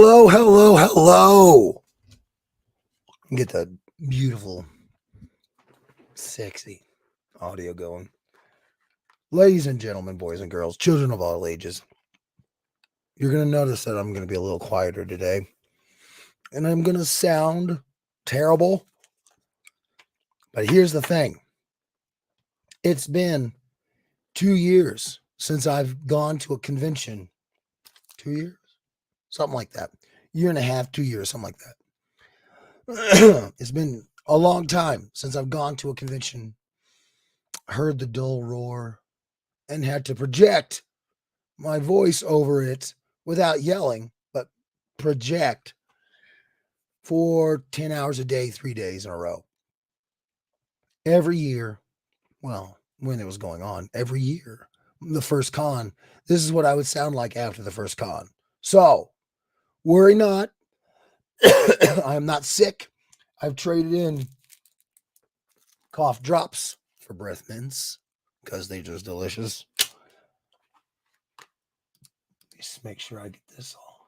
Hello, hello, hello. Get the beautiful, sexy audio going. Ladies and gentlemen, boys and girls, children of all ages, you're going to notice that I'm going to be a little quieter today. And I'm going to sound terrible. But here's the thing. It's been 2 years since I've gone to a convention. 2 years? Something like that. Year and a half, 2 years, something like that. It's been a long time since I've gone to a convention, heard the dull roar, and had to project my voice over it without yelling, but project for 10 hours a day, 3 days in a row. Every year, well, when it was going on, every year, the first con, this is what I would sound like after the first con. So, worry not. I am not sick. I've traded in cough drops for breath mints because they're just delicious. Just make sure I get this all.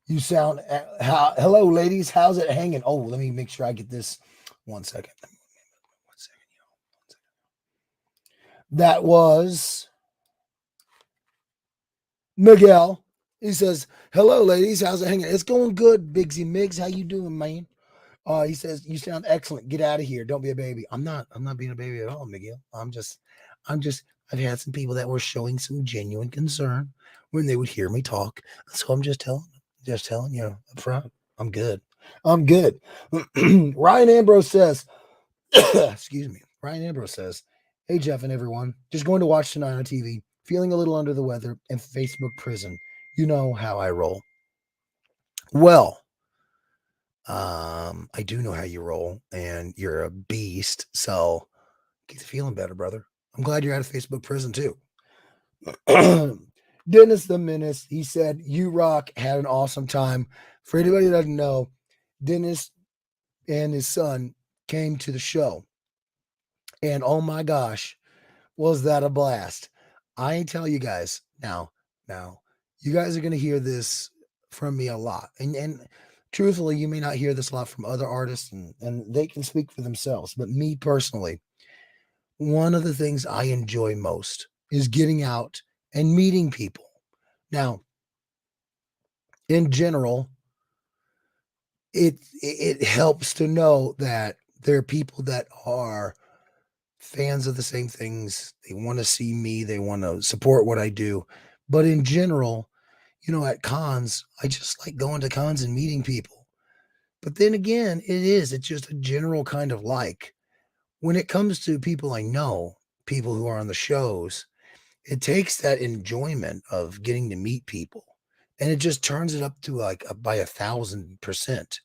You sound, hello, ladies. How's it hanging? Oh, let me make sure I get this. 1 second. 1 second, y'all. 1 second. That was Miguel. He says, hello, ladies. How's it hanging? It's going good, Bigsy Miggs. How you doing, man? He says, you sound excellent. Get out of here. Don't be a baby. I'm not being a baby at all, Miguel. I've had some people that were showing some genuine concern when they would hear me talk. So I'm just telling you up front, I'm good. Ryan Ambrose says, excuse me. Ryan Ambrose says, hey, Jeff and everyone, just going to watch tonight on TV, feeling a little under the weather and Facebook prison. You know how I roll. Well, I do know how you roll, and you're a beast. So get feeling better, brother. I'm glad you're out of Facebook prison too. Dennis the Menace, he said, you rock, had an awesome time. For anybody that doesn't know, Dennis and his son came to the show. And oh my gosh, was that a blast. I ain't tell you guys now, you guys are going to hear this from me a lot. And truthfully, you may not hear this a lot from other artists, and they can speak for themselves. But me personally, one of the things I enjoy most is getting out and meeting people. Now, in general, it helps to know that there are people that are fans of the same things. They want to see me. They want to support what I do. But in general, at cons, I just like going to cons and meeting people. But then again, it's just a general kind of like. When it comes to people I know, people who are on the shows, it takes that enjoyment of getting to meet people, and it just turns it up to like by 1,000%.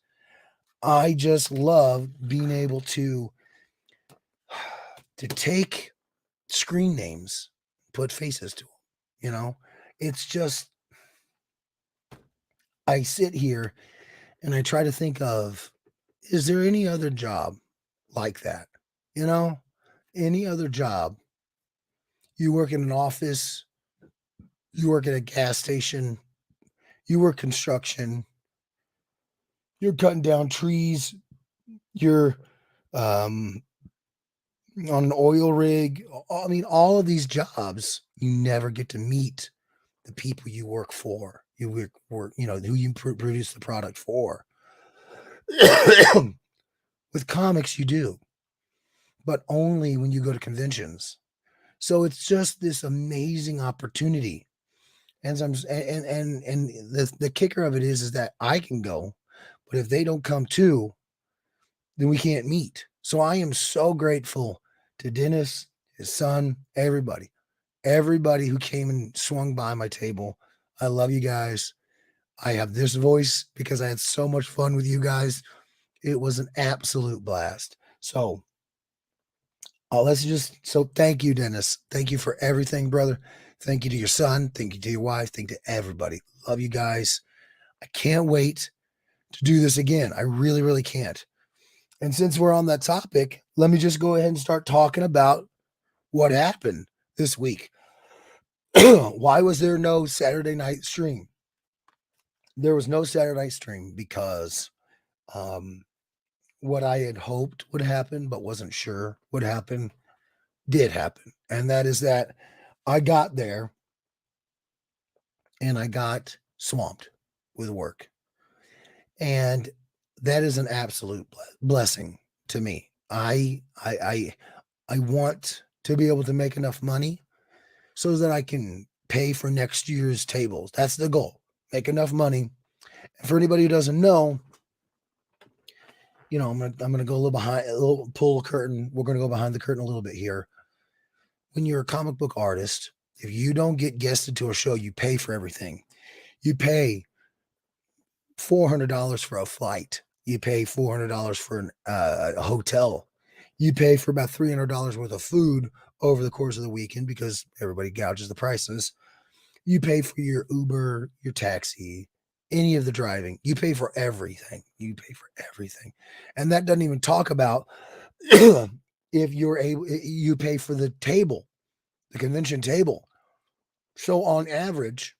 I just love being able to take screen names, put faces to them. It's just, I sit here and I try to think of, is there any other job like that? Any other job? You work in an office, you work at a gas station, you work construction, you're cutting down trees, you're on an oil rig. I mean, all of these jobs, you never get to meet the people you work for. You work, who you produce the product for. With comics, you do, but only when you go to conventions. So it's just this amazing opportunity. And the kicker of it is that I can go, but if they don't come too, then we can't meet. So I am so grateful to Dennis, his son, everybody who came and swung by my table. I love you guys. I have this voice because I had so much fun with you guys. It was an absolute blast. So thank you, Dennis. Thank you for everything, brother. Thank you to your son. Thank you to your wife. Thank you to everybody. Love you guys. I can't wait to do this again. I really, really can't. And since we're on that topic, let me just go ahead and start talking about what happened this week. Why was there no Saturday night stream? There was no Saturday night stream because um, what I had hoped would happen, but wasn't sure would happen, did happen. And that is that I got there and I got swamped with work. And that is an absolute blessing to me. I want to be able to make enough money so that I can pay for next year's tables. That's the goal. Make enough money. And for anybody who doesn't know, I'm gonna go a little pull a curtain. We're gonna go behind the curtain a little bit here. When you're a comic book artist, if you don't get guested to a show, you pay for everything. You pay $400 for a flight. You pay $400 for a hotel. You pay for about $300 worth of food over the course of the weekend because everybody gouges the prices. You pay for your Uber, your taxi, any of the driving. You pay for everything. You pay for everything. And that doesn't even talk about if you're able, you pay for the table, the convention table. So on average,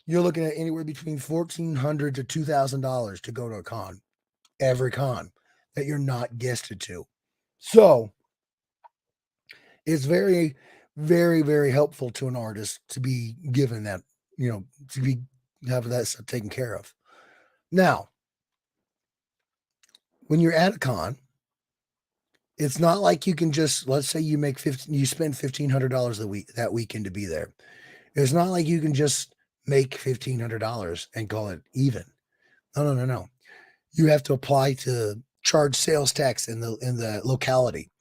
you're looking at anywhere between $1,400 to $2,000 to go to a con, every con that you're not guested to. So it's very, very, very helpful to an artist to be given that, to be have that stuff taken care of. Now, when you're at a con, it's not like you can just, let's say you spend $1,500 a week that weekend to be there. It's not like you can just make $1,500 and call it even. No. You have to apply to charge sales tax in the locality.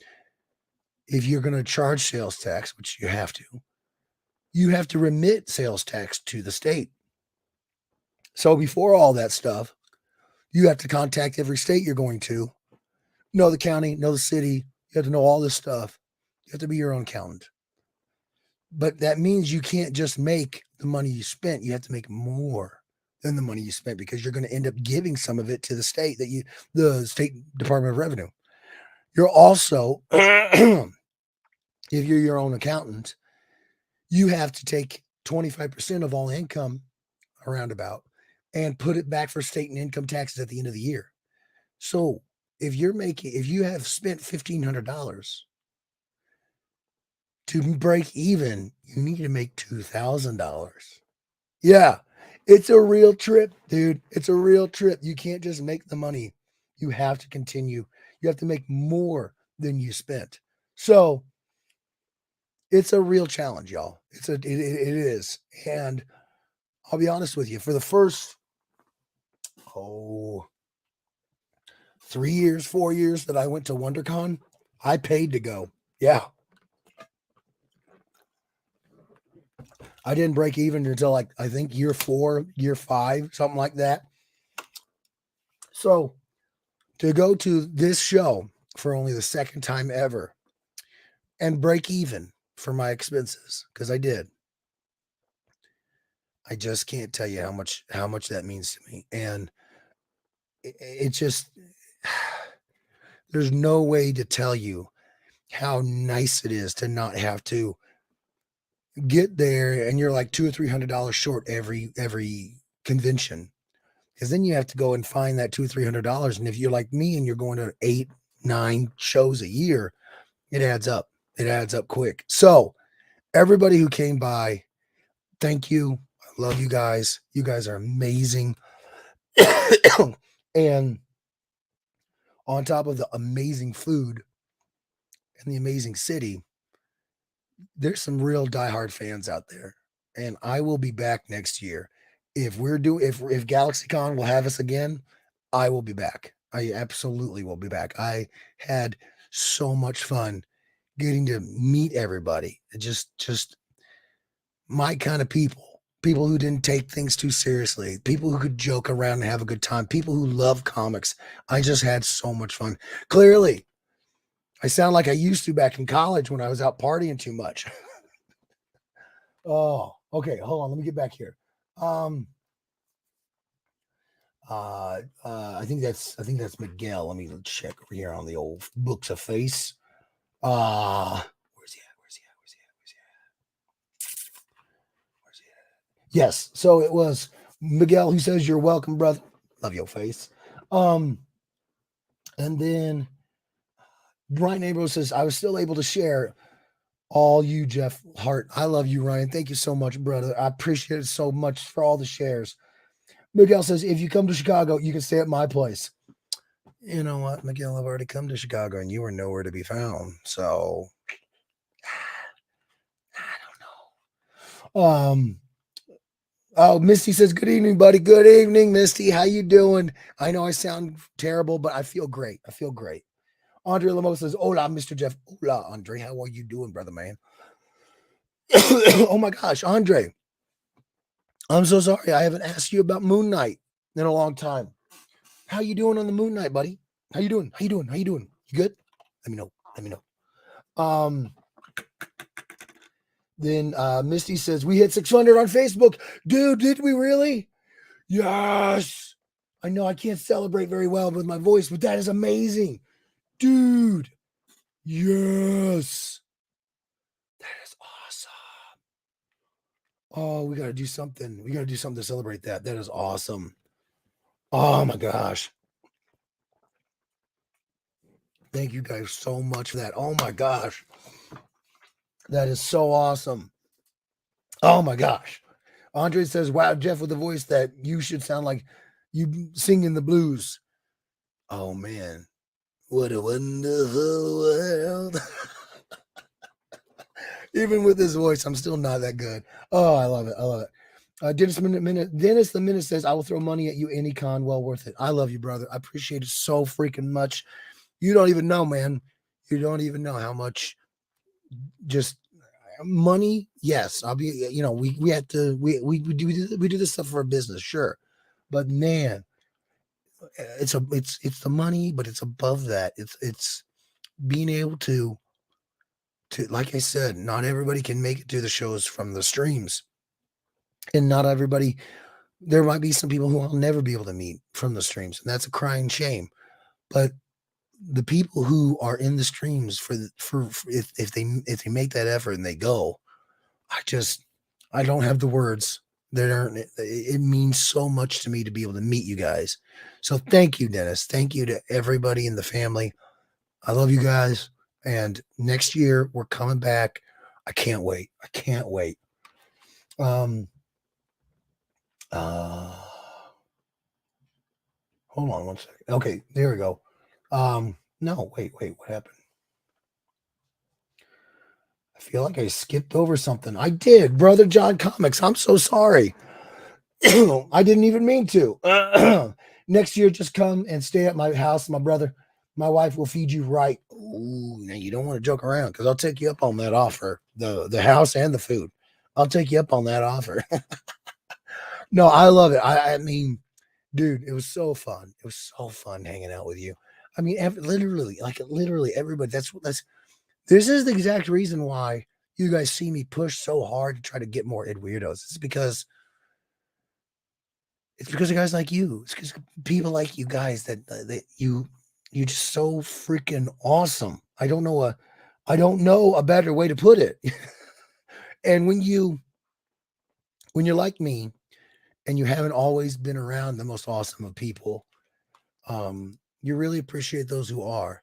If you're going to charge sales tax, which you have to remit sales tax to the state. So before all that stuff, you have to contact every state you're going to, know the county, know the city. You have to know all this stuff. You have to be your own accountant. But that means you can't just make the money you spent. You have to make more than the money you spent because you're going to end up giving some of it to the state the State Department of Revenue. You're also, if you're your own accountant, you have to take 25% of all income around about and put it back for state and income taxes at the end of the year. So if you have spent $1,500 to break even, you need to make $2,000. Yeah, it's a real trip, dude. It's a real trip. You can't just make the money. You have to continue. You have to make more than you spent. So it's a real challenge, y'all. It is. And I'll be honest with you, for the first 3 years, 4 years that I went to WonderCon, I paid to go. Yeah. I didn't break even until I think year 4, year 5, something like that. So to go to this show for only the second time ever and break even for my expenses, because I did. I just can't tell you how much that means to me. And it just, there's no way to tell you how nice it is to not have to get there and you're like $200 or $300 short every convention, because then you have to go and find that $200 or $300. And if you're like me and you're going to 8, 9 shows a year, it adds up. It adds up quick. So everybody who came by, thank you. I love you guys. You guys are amazing. And on top of the amazing food and the amazing city, there's some real diehard fans out there. And I will be back next year. If GalaxyCon will have us again, I will be back. I absolutely will be back. I had so much fun getting to meet everybody. Just my kind of people who didn't take things too seriously, people who could joke around and have a good time, people who love comics. I just had so much fun. Clearly, I sound like I used to back in college when I was out partying too much. Oh, okay. Hold on. Let me get back here. I think that's Miguel. Let me check over here on the old books of face. Where's he at? Yes. So it was Miguel who says you're welcome, brother. Love your face. Um, and then Ryan Ambrose says, I was still able to share all you, Jeff Hart. I love you, Ryan. Thank you so much, brother. I appreciate it so much for all the shares. Miguel says, if you come to Chicago, you can stay at my place. You know what, Miguel? I've already come to Chicago and you were nowhere to be found. So I don't know. Oh, Misty says, good evening, buddy. Good evening, Misty. How you doing? I know I sound terrible, but I feel great. I feel great. Andre Lamo says, hola, Mr. Jeff. Hola, Andre. How are you doing, brother, man? Oh my gosh, Andre. I'm so sorry. I haven't asked you about Moon Knight in a long time. How you doing on the Moon Knight, buddy? How you doing? How you doing? How you doing? You good? Let me know. Let me know. Then Misty says, we hit 600 on Facebook. Dude, did we really? Yes. I know I can't celebrate very well with my voice, but that is amazing. Dude. Yes. That is awesome. Oh, we got to do something. We got to do something to celebrate that. That is awesome. Oh my gosh. Thank you guys so much for that. Oh my gosh. That is so awesome. Oh my gosh. Andre says, wow, Jeff, with a voice that you should sound like you singing the blues. Oh man. What a wonderful world. Even with this voice, I'm still not that good. Oh, I love it. I love it. Dennis the Minute says, I will throw money at you any con. Well worth it. I love you, brother. I appreciate it so freaking much. You don't even know, man. You don't even know how much just money. Yes, I'll be, we have to, we do this stuff for a business, sure. But man, it's the money, but it's above that. It's being able to, like I said, not everybody can make it to the shows from the streams. And not everybody, there might be some people who I'll never be able to meet from the streams, and that's a crying shame. But the people who are in the streams for if they make that effort and they go, I don't have the words. It means so much to me to be able to meet you guys. So thank you, Dennis. Thank you to everybody in the family. I love you guys. And next year we're coming back. I can't wait. I can't wait. Hold on one second. Okay, there we go. No, wait, what happened? I feel like I skipped over something. I did, Brother John Comics. I'm so sorry. I didn't even mean to. Next year, just come and stay at my house, my brother. My wife will feed you right. Ooh, now you don't want to joke around because I'll take you up on that offer. The house and the food. I'll take you up on that offer. No, I love it. I mean, dude, it was so fun. It was so fun hanging out with you. I mean, literally everybody. This is the exact reason why you guys see me push so hard to try to get more Edweirdos. It's because of guys like you. It's because people like you guys that you're just so freaking awesome. I don't know a better way to put it. And when you're like me and you haven't always been around the most awesome of people, you really appreciate those who are.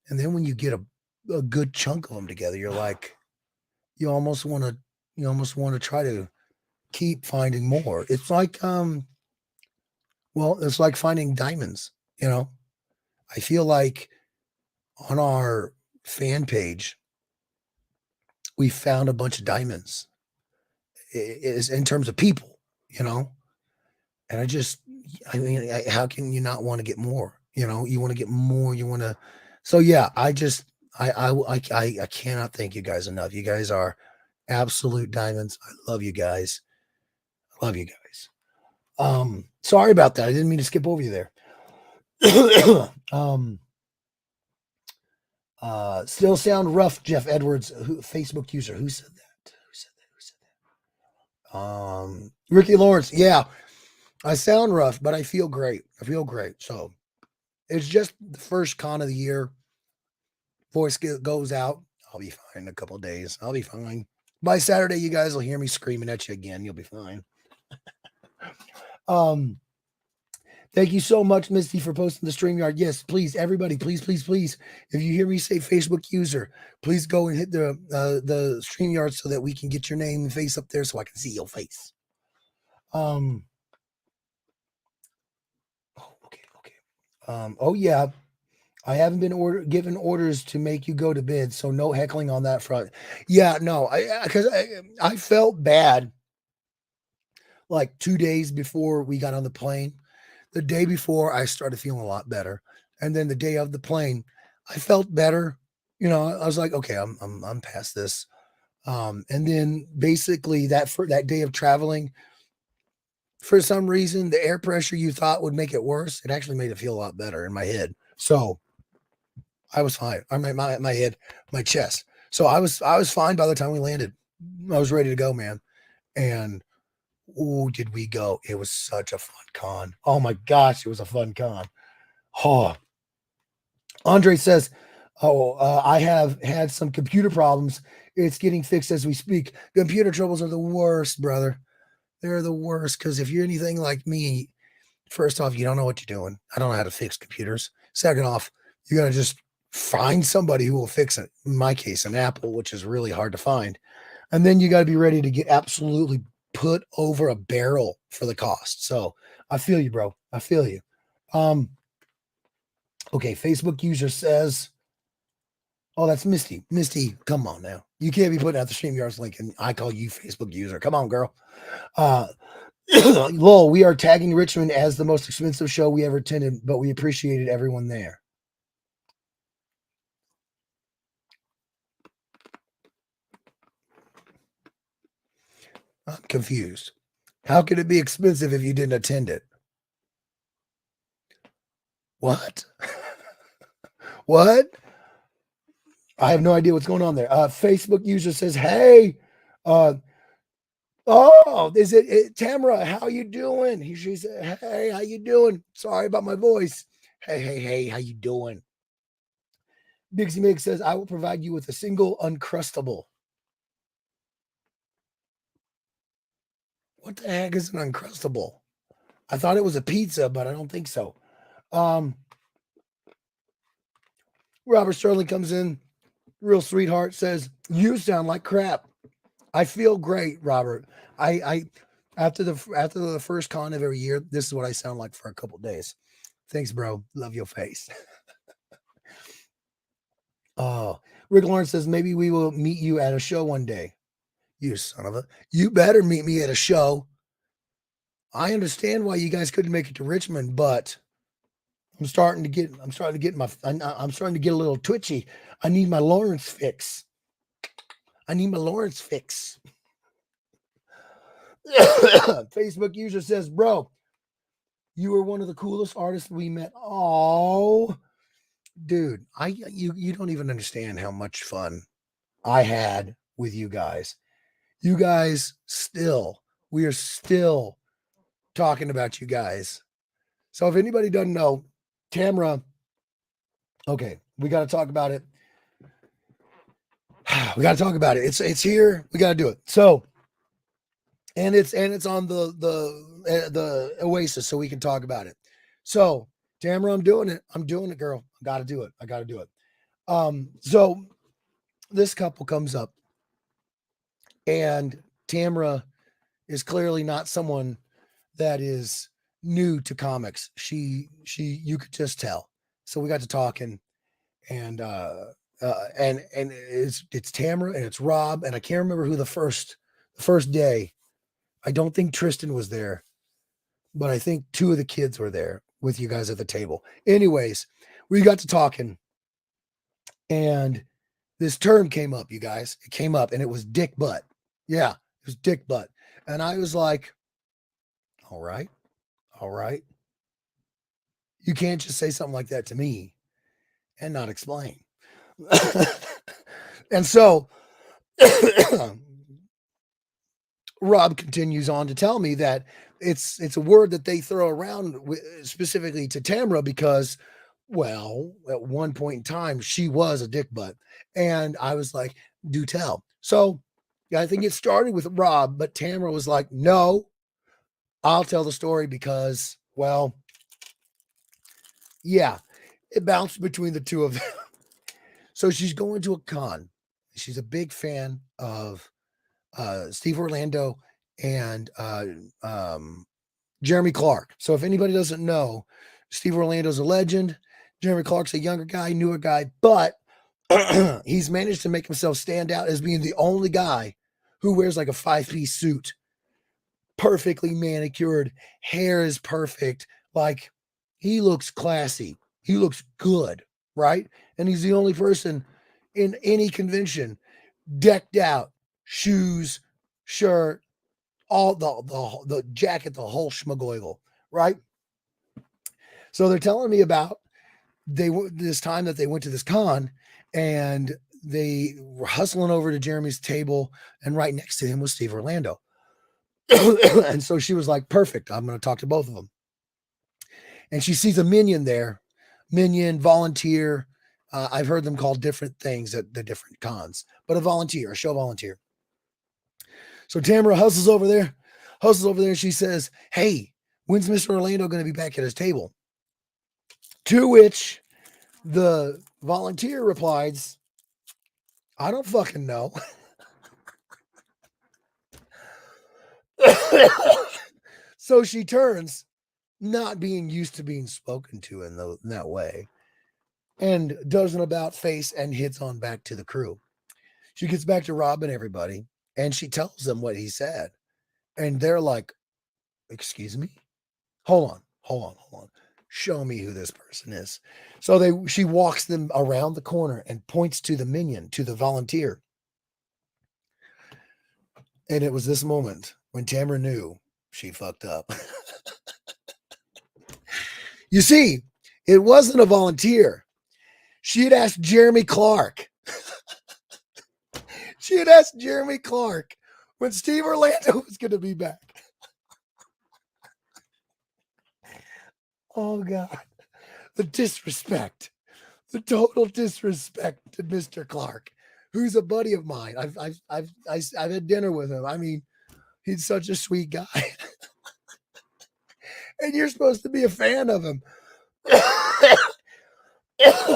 And then when you get a good chunk of them together, you're like, you almost want to try to keep finding more. It's like, it's like finding diamonds, I feel like on our fan page, we found a bunch of diamonds is in terms of people, and how can you not want to get more? You want to get more, you want to, so yeah, I cannot thank you guys enough. You guys are absolute diamonds. I love you guys. I love you guys. Sorry about that. I didn't mean to skip over you there. Still sound rough, Jeff Edwards, Facebook user. Who said that? Ricky Lawrence. Yeah, I sound rough, but I feel great. So it's just the first con of the year. Voice goes out. I'll be fine in a couple of days. I'll be fine. By Saturday, you guys will hear me screaming at you again. You'll be fine. Thank you so much, Misty, for posting the StreamYard. Yes, please, everybody, please, please, please. If you hear me say Facebook user, please go and hit the StreamYard so that we can get your name and face up there so I can see your face. Oh, okay. Oh yeah. I haven't been given orders to make you go to bed, so no heckling on that front. Yeah, no, because I felt bad like 2 days before we got on the plane. The day before, I started feeling a lot better, and then the day of the plane, I felt better. I was like, okay, I'm past this. And then basically that day of traveling, for some reason, the air pressure you thought would make it worse, it actually made it feel a lot better in my head. So I was fine. I mean, my head, my chest. So I was fine by the time we landed. I was ready to go, man. And oh, did we go? It was such a fun con. Oh my gosh, it was a fun con. Oh, Andre says, "Oh, I have had some computer problems. It's getting fixed as we speak. Computer troubles are the worst, brother. They're the worst because if you're anything like me, first off, you don't know what you're doing. I don't know how to fix computers. Second off, you got to just find somebody who will fix it. In my case, an Apple, which is really hard to find. And then you got to be ready to get absolutely put over a barrel for the cost. So I feel you, bro. I feel you. Okay, Facebook user says, oh, that's Misty. Misty, come on now. You can't be putting out the StreamYards link and I call you Facebook user. Come on, girl. Lol, we are tagging Richmond as the most expensive show we ever attended, but we appreciated everyone there. I'm confused. How could it be expensive if you didn't attend it? What? What? I have no idea what's going on there. Facebook user says, hey, oh, is it Tamara? How you doing? She said, hey, how you doing? Sorry about my voice. Hey, how you doing? Bixie Mig says, I will provide you with a single Uncrustable. What the heck is an Uncrustable? I thought it was a pizza, but I don't think so. Robert Sterling comes in, real sweetheart, says, you sound like crap. I feel great, Robert. I after the first con of every year, this is what I sound like for a couple days. Thanks, bro. Love your face. Oh, Rick Lawrence says, maybe we will meet you at a show one day. You son of a, you better meet me at a show. I understand why you guys couldn't make it to Richmond, but I'm starting to get a little twitchy. I need my Lawrence fix. Facebook user says, bro, you were one of the coolest artists we met. Oh, dude, you don't even understand how much fun I had with you guys. You guys we are still talking about you guys. So if anybody doesn't know, Tamara, okay, we got to talk about it. We got to talk about it. It's here. We got to do it. So, and it's on the Oasis, so we can talk about it. So, Tamara, I'm doing it. Girl. I got to do it. So this couple comes up, and Tamara is clearly not someone that is new to comics. You could just tell. So we got to talking, and it's Tamara and it's Rob, and I can't remember who the first day. I don't think Tristan was there, but I think two of the kids were there with you guys at the table. Anyways, we got to talking, and this term came up, you guys. It came up, and it was dick butt. Yeah, it was dick butt. And I was like, all right. You can't just say something like that to me and not explain. And so Rob continues on to tell me that it's a word that they throw around specifically to Tamara because, well, at one point in time, she was a dick butt. And I was like, do tell. So yeah, I think it started with Rob, but Tamara was like, no, I'll tell the story because, well, yeah, it bounced between the two of them. So she's going to a con. She's a big fan of Steve Orlando and Jeremy Clark. So if anybody doesn't know, Steve Orlando's a legend. Jeremy Clark's a younger guy, newer guy, but he's managed to make himself stand out as being the only guy who wears like a 5-piece suit, perfectly manicured, hair is perfect. Like he looks classy, he looks good, right? And he's the only person in any convention decked out, shoes, shirt, all the jacket, the whole schmagoigle, right? So they're telling me about this time that they went to this con and they were hustling over to Jeremy's table, and right next to him was Steve Orlando. And so she was like, perfect, I'm going to talk to both of them. And she sees a minion there, minion, volunteer. I've heard them called different things at the different cons, but a volunteer, a show volunteer. So Tamara hustles over there, and she says, hey, when's Mr. Orlando going to be back at his table? To which the volunteer replies, I don't fucking know. So she turns, not being used to being spoken to in that way, and does an about face and hits on back to the crew. She gets back to Rob and everybody, and she tells them what he said. And they're like, excuse me? Hold on. Show me who this person is. So she walks them around the corner and points to the minion, to the volunteer. And it was this moment when Tamara knew she fucked up. You see, it wasn't a volunteer. She had asked Jeremy Clark. She had asked Jeremy Clark when Steve Orlando was going to be back. Oh, God. The disrespect. The total disrespect to Mr. Clark, who's a buddy of mine. I've had dinner with him. I mean, he's such a sweet guy. And you're supposed to be a fan of him.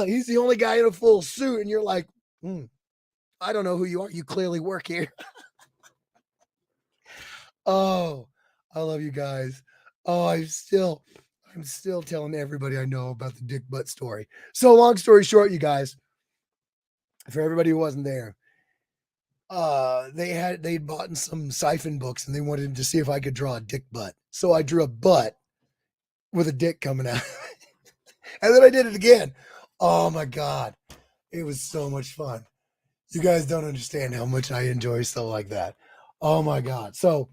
He's the only guy in a full suit, and you're like, I don't know who you are. You clearly work here. Oh, I love you guys. Oh, I'm still telling everybody I know about the dick butt story. So long story short, you guys, for everybody who wasn't there, they'd bought some siphon books and they wanted to see if I could draw a dick butt. So I drew a butt with a dick coming out. And then I did it again. Oh my God. It was so much fun. You guys don't understand how much I enjoy stuff like that. Oh my God. So,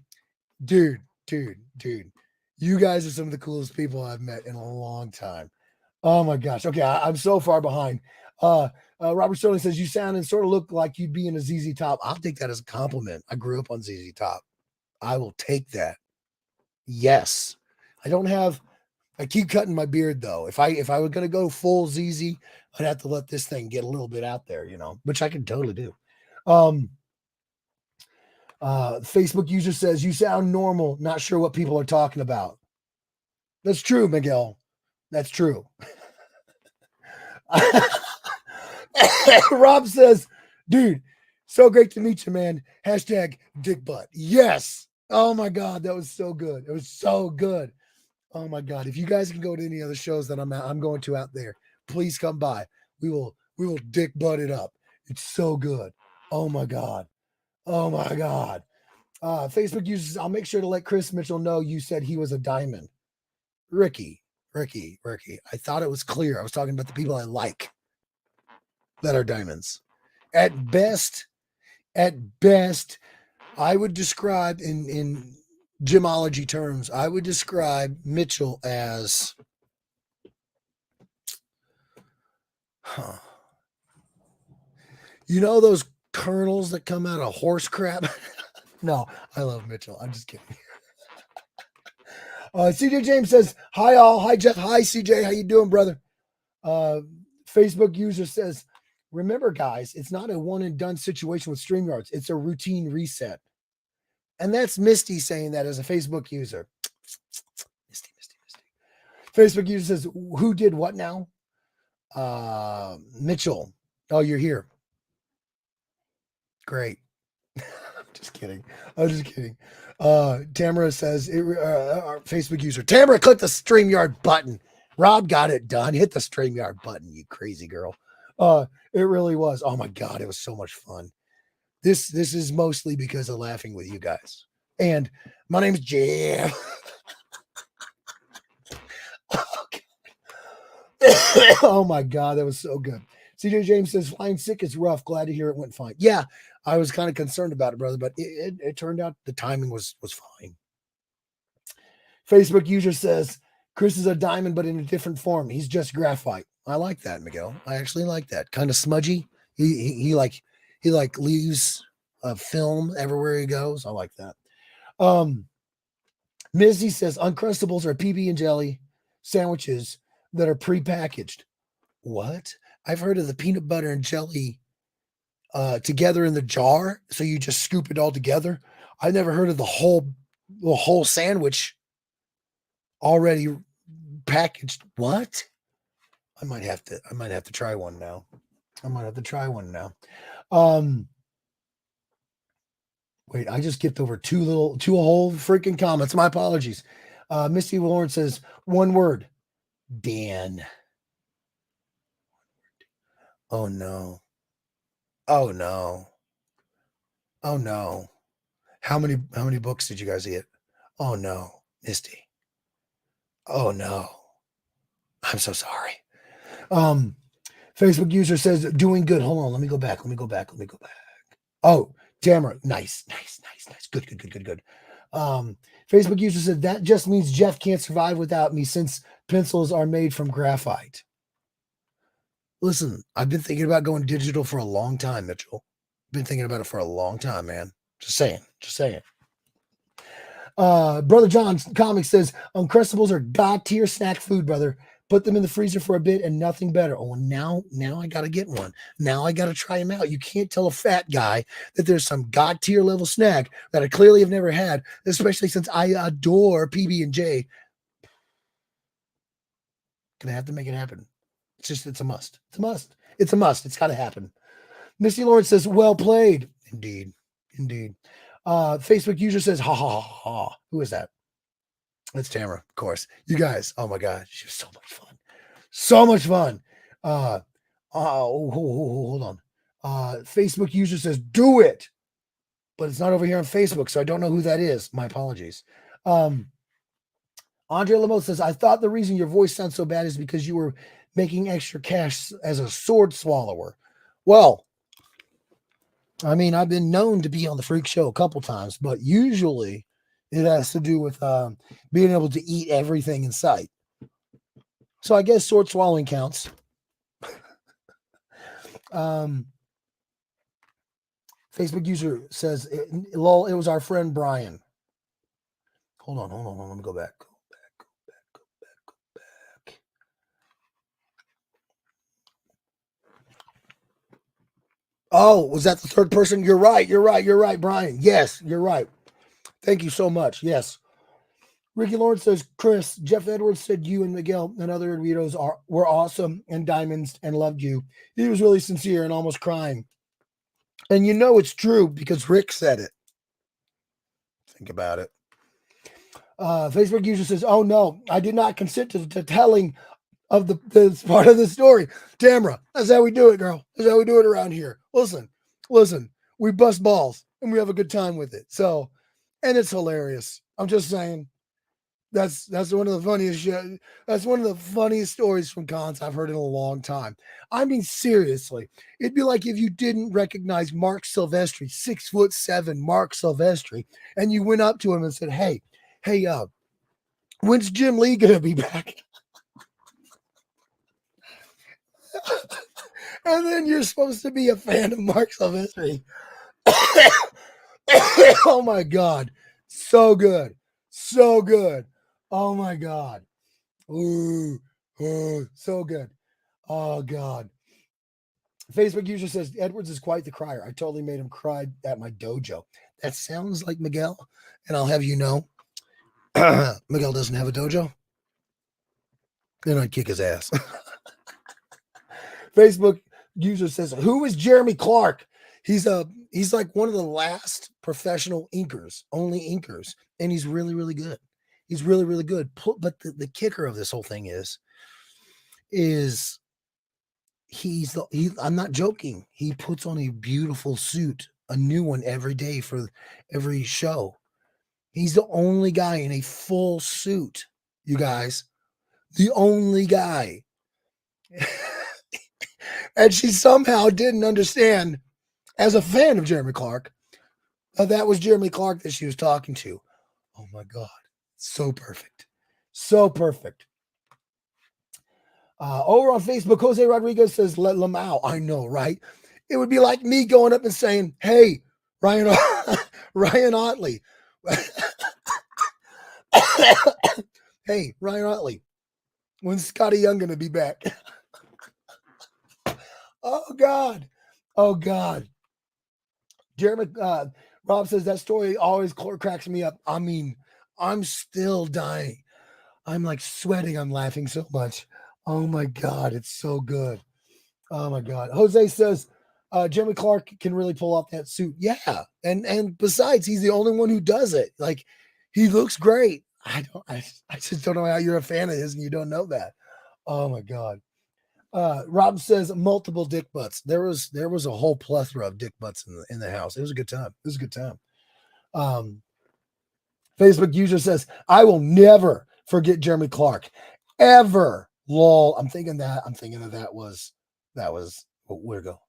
dude, you guys are some of the coolest people I've met in a long time. Oh my gosh. Okay, I'm so far behind. Robert Sterling says you sound and sort of look like you'd be in a ZZ Top. I'll take that as a compliment. I grew up on ZZ Top. I will take that. Yes. I keep cutting my beard though. If I were gonna go full ZZ, I'd have to let this thing get a little bit out there, which I can totally do. Facebook user says you sound normal, not sure what people are talking about. That's true, Miguel. That's true. Rob says, dude, so great to meet you, man. Hashtag dick butt. Yes. Oh my God, that was so good. It was so good. Oh my God. If you guys can go to any other shows that I'm going to out there, please come by. We will dick butt it up. It's so good. Oh my God. Oh my God. Facebook users, I'll make sure to let Chris Mitchell know you said he was a diamond. Ricky. I thought it was clear. I was talking about the people I like that are diamonds. At best, I would describe in gemology terms, I would describe Mitchell as those kernels that come out of horse crap? No, I love Mitchell. I'm just kidding. CJ James says, hi all. Hi Jeff. Hi CJ. How you doing, brother? Facebook user says, remember guys, it's not a one and done situation with StreamYards. It's a routine reset. And that's Misty saying that as a Facebook user. Misty. Facebook user says, who did what now? Mitchell. Oh, you're here. Great. I'm just kidding. Tamara says, our Facebook user, Tamara, click the StreamYard button. Rob got it done. Hit the StreamYard button, you crazy girl. It really was. Oh my God, it was so much fun. This is mostly because of laughing with you guys. And my name's Jam. Oh my God, that was so good. CJ James says, flying sick is rough. Glad to hear it went fine. Yeah, I was kind of concerned about it, brother, but it turned out the timing was fine. Facebook user says, Chris is a diamond, but in a different form. He's just graphite. I like that, Miguel. I actually like that. Kind of smudgy. He leaves a film everywhere he goes. I like that. Mizzy says, Uncrustables are PB and jelly sandwiches that are prepackaged. What? I've heard of the peanut butter and jelly together in the jar, so you just scoop it all together. I never heard of the whole sandwich already packaged. What? I might have to try one now. Wait, I just skipped over two whole freaking comments. My apologies. Misty Lawrence says, one word, Dan. Oh no. Oh no. Oh no. How many books did you guys get? Oh no, Misty. Oh no. I'm so sorry. Facebook user says, doing good. Hold on, let me go back. Oh, Tamara, nice. Good. Facebook user said, that just means Jeff can't survive without me since pencils are made from graphite. Listen, I've been thinking about going digital for a long time, Mitchell. Been thinking about it for a long time, man. Just saying. Brother John's comic says, Uncrustables are god tier snack food, brother. Put them in the freezer for a bit and nothing better. Oh, now I got to get one. Now I got to try them out. You can't tell a fat guy that there's some god tier level snack that I clearly have never had, especially since I adore PB&J. Gonna have to make it happen. It's a must. It's got to happen. Missy Lawrence says, well played. Indeed. Facebook user says, ha, ha, ha, ha. Who is that? That's Tamara, of course. You guys, oh my God, she was so much fun. Hold on. Facebook user says, do it. But it's not over here on Facebook, so I don't know who that is. My apologies. Andre Lamo says, I thought the reason your voice sounds so bad is because you were making extra cash as a sword swallower. Well, I mean, I've been known to be on the Freak Show a couple times, but usually it has to do with being able to eat everything in sight. So I guess sword swallowing counts. Facebook user says, lol, it was our friend Brian. Hold on. Let me go back. Go back. Oh, was that the third person? You're right, Brian. Yes, you're right. Thank you so much. Yes. Ricky Lawrence says, Chris, Jeff Edwards said you and Miguel and other Edweirdos were awesome and diamonds and loved you. He was really sincere and almost crying. And you know it's true because Rick said it. Think about it. Facebook user says, oh no, I did not consent to telling of the part of the story. Tamara, that's how we do it, girl. That's how we do it around here. Listen, we bust balls and we have a good time with it. So, and it's hilarious. I'm just saying that's one of the funniest that's one of the funniest stories from cons I've heard in a long time. I mean, seriously, it'd be like if you didn't recognize Mark Silvestri, 6'7" Mark Silvestri, and you went up to him and said, hey, when's Jim Lee gonna be back? And then you're supposed to be a fan of Mark Silvestri. Oh my God. So good. Oh my God. Ooh, so good. Oh God. Facebook user says, Edwards is quite the crier. I totally made him cry at my dojo. That sounds like Miguel. And I'll have you know, Miguel doesn't have a dojo, then I'd kick his ass. Facebook user says, "Who is Jeremy Clark?" He's like one of the last professional inkers, only inkers, and he's really, really good. He's really, really good. But the kicker of this whole thing is I'm not joking. He puts on a beautiful suit, a new one every day for every show. He's the only guy in a full suit, you guys. The only guy. And she somehow didn't understand, as a fan of Jeremy Clark, that was Jeremy Clark that she was talking to. Oh my God. So perfect. So perfect. Over on Facebook, Jose Rodriguez says, "Let Lamau." I know, right? It would be like me going up and saying, "Hey, Ryan, Ryan Otley." Hey, Ryan Otley, when's Scotty Young going to be back? Oh, God. Oh, God. Jeremy, Rob says that story always cracks me up. I mean, I'm still dying. I'm like sweating. I'm laughing so much. Oh, my God. It's so good. Oh, my God. Jose says, Jeremy Clark can really pull off that suit. Yeah. And besides, he's the only one who does it. Like, he looks great. I just don't know how you're a fan of his and you don't know that. Oh my God. Rob says multiple dick butts. There was a whole plethora of dick butts in the house. It was a good time. It was a good time. Facebook user says, "I will never forget Jeremy Clark. Ever." Lol. I'm thinking of that was where'd it go?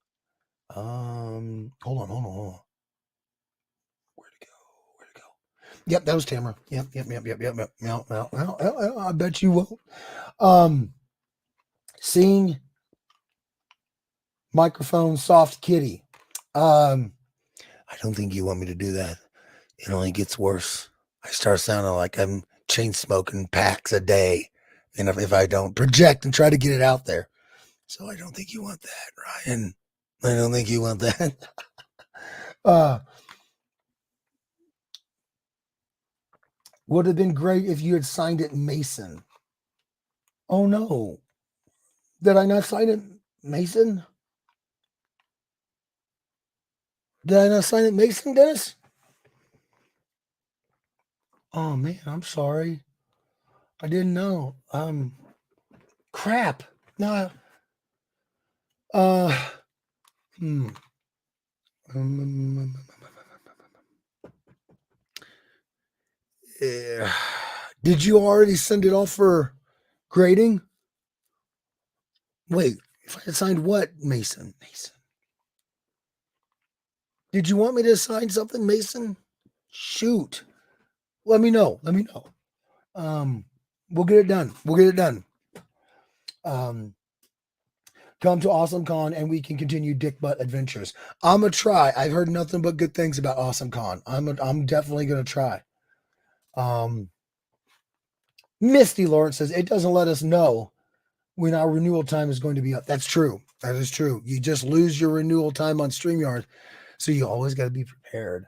Hold on. Where'd it go? Yep, that was Tamara. Yep. I bet you will. Seeing microphone soft kitty. I don't think you want me to do that. It only gets worse. I start sounding like I'm chain smoking packs a day, and if I don't project and try to get it out there. So I don't think you want that, Ryan. I don't think you want that. Would have been great if you had signed it Mason. Oh no. Did I not sign it Mason? Did I not sign it Mason, Dennis? Oh man, I'm sorry. I didn't know. Crap. No. Hmm. Did you already send it off for grading? Wait, if I had signed what, Mason? Did you want me to sign something, Mason? Shoot. Let me know. We'll get it done. Come to Awesome Con and we can continue dick butt adventures. I'm gonna try. I've heard nothing but good things about Awesome Con. I'm definitely gonna try. Misty Lawrence says it doesn't let us know when our renewal time is going to be up. That's true. That is true. You just lose your renewal time on StreamYard, so you always got to be prepared.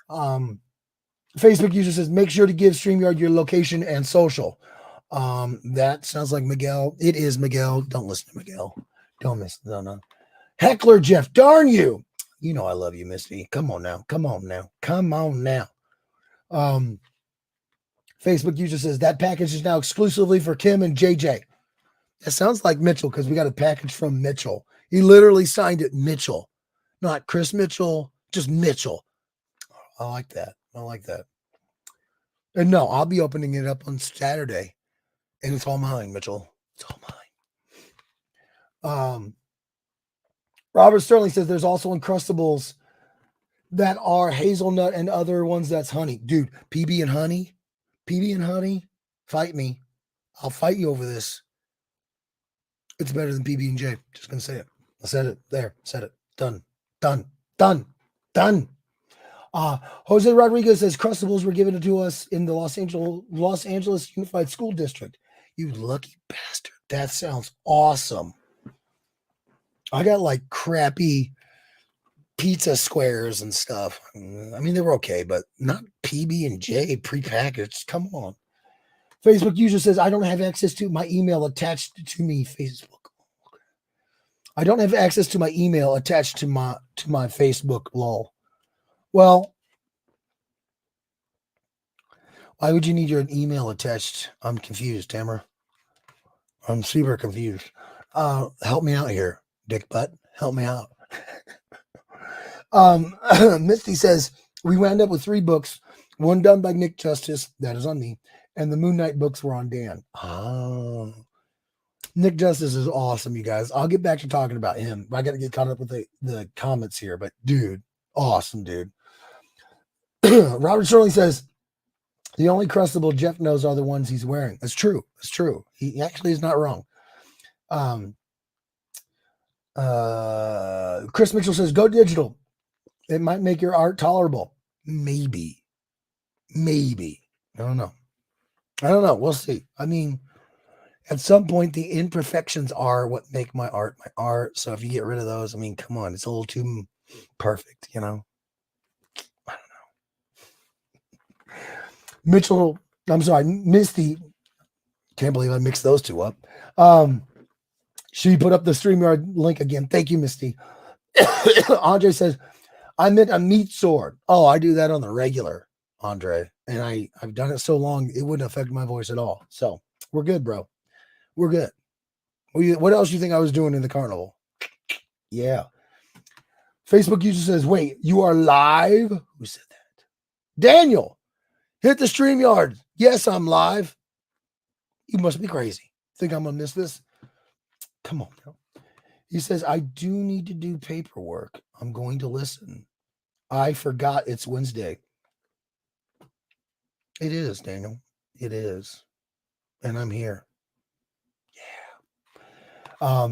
Facebook user says make sure to give StreamYard your location and social. That sounds like Miguel. It is Miguel. Don't listen to Miguel. Don't miss. No. Heckler Jeff, darn you. You know I love you, Misty. Come on now. Facebook user says that package is now exclusively for Kim and JJ. That sounds like Mitchell because we got a package from Mitchell. He literally signed it Mitchell, not Chris Mitchell, just Mitchell. I like that. And no, I'll be opening it up on Saturday, and it's all mine, Mitchell. It's all mine. Robert Sterling says there's also Uncrustables that are hazelnut and other ones that's honey. Dude, PB and honey, fight me. I'll fight you over this. It's better than PB and J. Just gonna say it. I said it. There. Said it. Done. Jose Rodriguez says Crustables were given to us in the Los Angeles Unified School District. You lucky bastard. That sounds awesome. I got like crappy pizza squares and stuff. I mean, they were okay, but not PB&J prepackaged. Come on. Facebook user says, I don't have access to my email attached to me. Facebook. I don't have access to my email attached to my Facebook. Lol. Well, why would you need your email attached? I'm confused, Tamara. I'm super confused. Help me out here, Dick Butt. Help me out. Misty says, we wound up with 3 books, one done by Nick Justice, that is on me, and the Moon Knight books were on Dan. Oh. Nick Justice is awesome, you guys. I'll get back to talking about him. I got to get caught up with the comments here, but dude, awesome, dude. Robert Sterling says, the only crustable Jeff knows are the ones he's wearing. That's true. That's true. He actually is not wrong. Chris Mitchell says, go digital. It might make your art tolerable. Maybe. I don't know. We'll see. I mean, at some point, the imperfections are what make my art. So if you get rid of those, I mean, come on, it's a little too perfect, I don't know. Misty. Can't believe I mixed those two up. She put up the StreamYard link again. Thank you, Misty. Andre says, I meant a meat sword. Oh, I do that on the regular, Andre. And I've done it so long, it wouldn't affect my voice at all. So we're good, bro. We're good. What else do you think I was doing in the carnival? Yeah. Facebook user says, wait, you are live? Who said that? Daniel, hit the StreamYard. Yes, I'm live. You must be crazy. Think I'm going to miss this? Come on, bro. He says, I do need to do paperwork. I'm going to listen. I forgot it's Wednesday. It is, Daniel. It is. And I'm here. Yeah.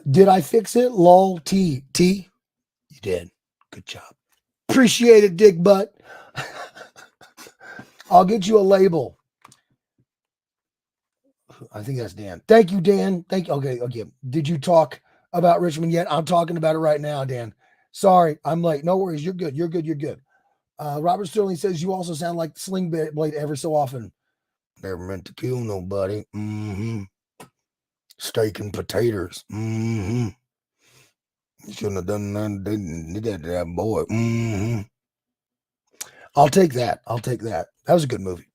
Did I fix it? Lol. T. You did. Good job. Appreciate it, Dick Butt. I'll get you a label. I think that's Dan. Thank you, Dan. Thank you. Okay. Did you talk about Richmond yet? I'm talking about it right now, Dan. Sorry, I'm late. No worries. You're good. Robert Sterling says you also sound like Sling Blade every so often. Never meant to kill nobody. Steak and potatoes. You shouldn't have done that. Did that to that boy. I'll take that. That was a good movie.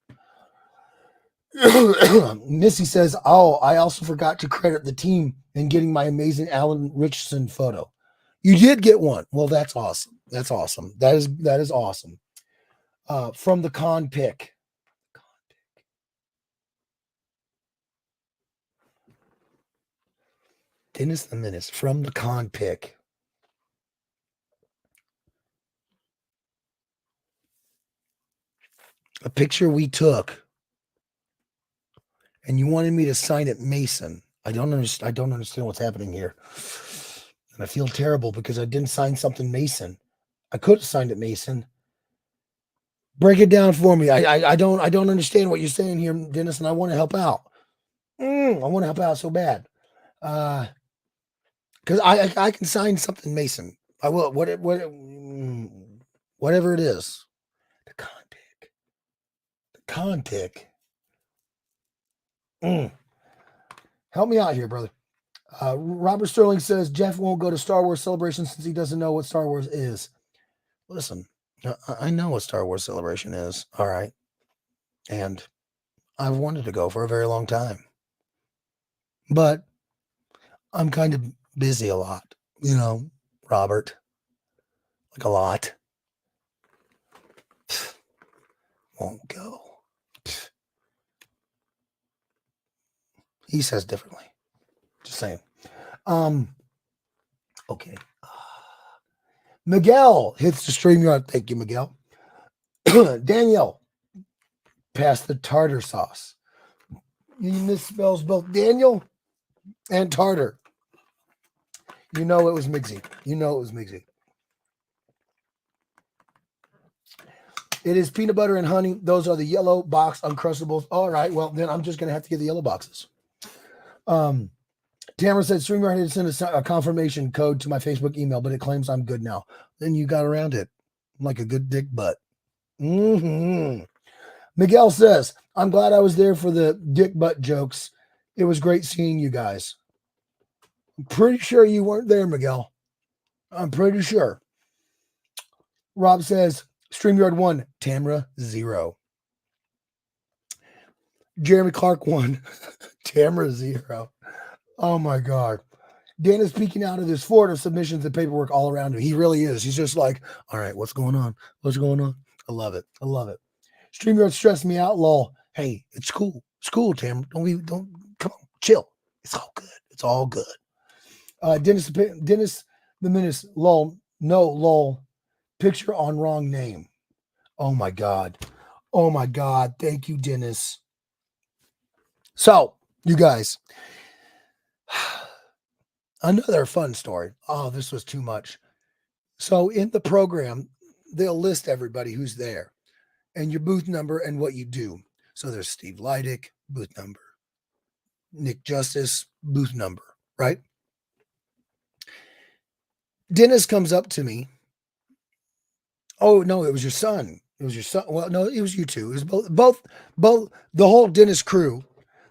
Missy says, oh, I also forgot to credit the team in getting my amazing Alan Richardson photo. You did get one. Well, that's awesome. That is awesome. From the con pick. Dennis the Menace from the con pick. A picture we took. And you wanted me to sign it Mason. I don't understand what's happening here. And I feel terrible because I didn't sign something Mason. I could have signed it Mason. Break it down for me. I don't understand what you're saying here, Dennis, and I want to help out. I want to help out so bad. Because I can sign something Mason. I will. Whatever it is. The con pick. Help me out here, brother. Robert Sterling says Jeff won't go to Star Wars Celebration since he doesn't know what Star Wars is. Listen, I know what Star Wars Celebration is. All right. And I've wanted to go for a very long time. But I'm kind of busy a lot, Robert. Like a lot. Won't go. He says differently. Just saying. Okay. Miguel hits the StreamYard. Thank you, Miguel. Danielle passed the tartar sauce. You misspells both Daniel and tartar. You know it was Migsy. It is peanut butter and honey. Those are the yellow box Uncrustables. All right. Well, then I'm just going to have to get the yellow boxes. Tamara said, StreamYard had to send a confirmation code to my Facebook email, but it claims I'm good now. Then you got around it like a good dick butt. Mm-hmm. Miguel says, I'm glad I was there for the dick butt jokes. It was great seeing you guys. I'm pretty sure you weren't there, Miguel. I'm pretty sure. Rob says, StreamYard 1, Tamra 0. Jeremy Clark 1, Tamra 0. Oh my God. Dan is peeking out of his fort of submissions and paperwork all around him. He really is. He's just like, all right, what's going on? What's going on? I love it. I love it. StreamYard stressed me out, lol. Hey, it's cool. It's cool, Tam. Don't come on, chill. It's all good. It's all good. Dennis the Menace, lol. No, lol. Picture on wrong name. Oh my God. Oh my God. Thank you, Dennis. So, you guys, another fun story. Oh, this was too much. So in the program, they'll list everybody who's there and your booth number and what you do. So there's Steve Leidick, booth number. Nick Justice, booth number, right? Dennis comes up to me. Oh, no, it was your son. It was your son. Well, no, it was you two. It was both, the whole Dennis crew,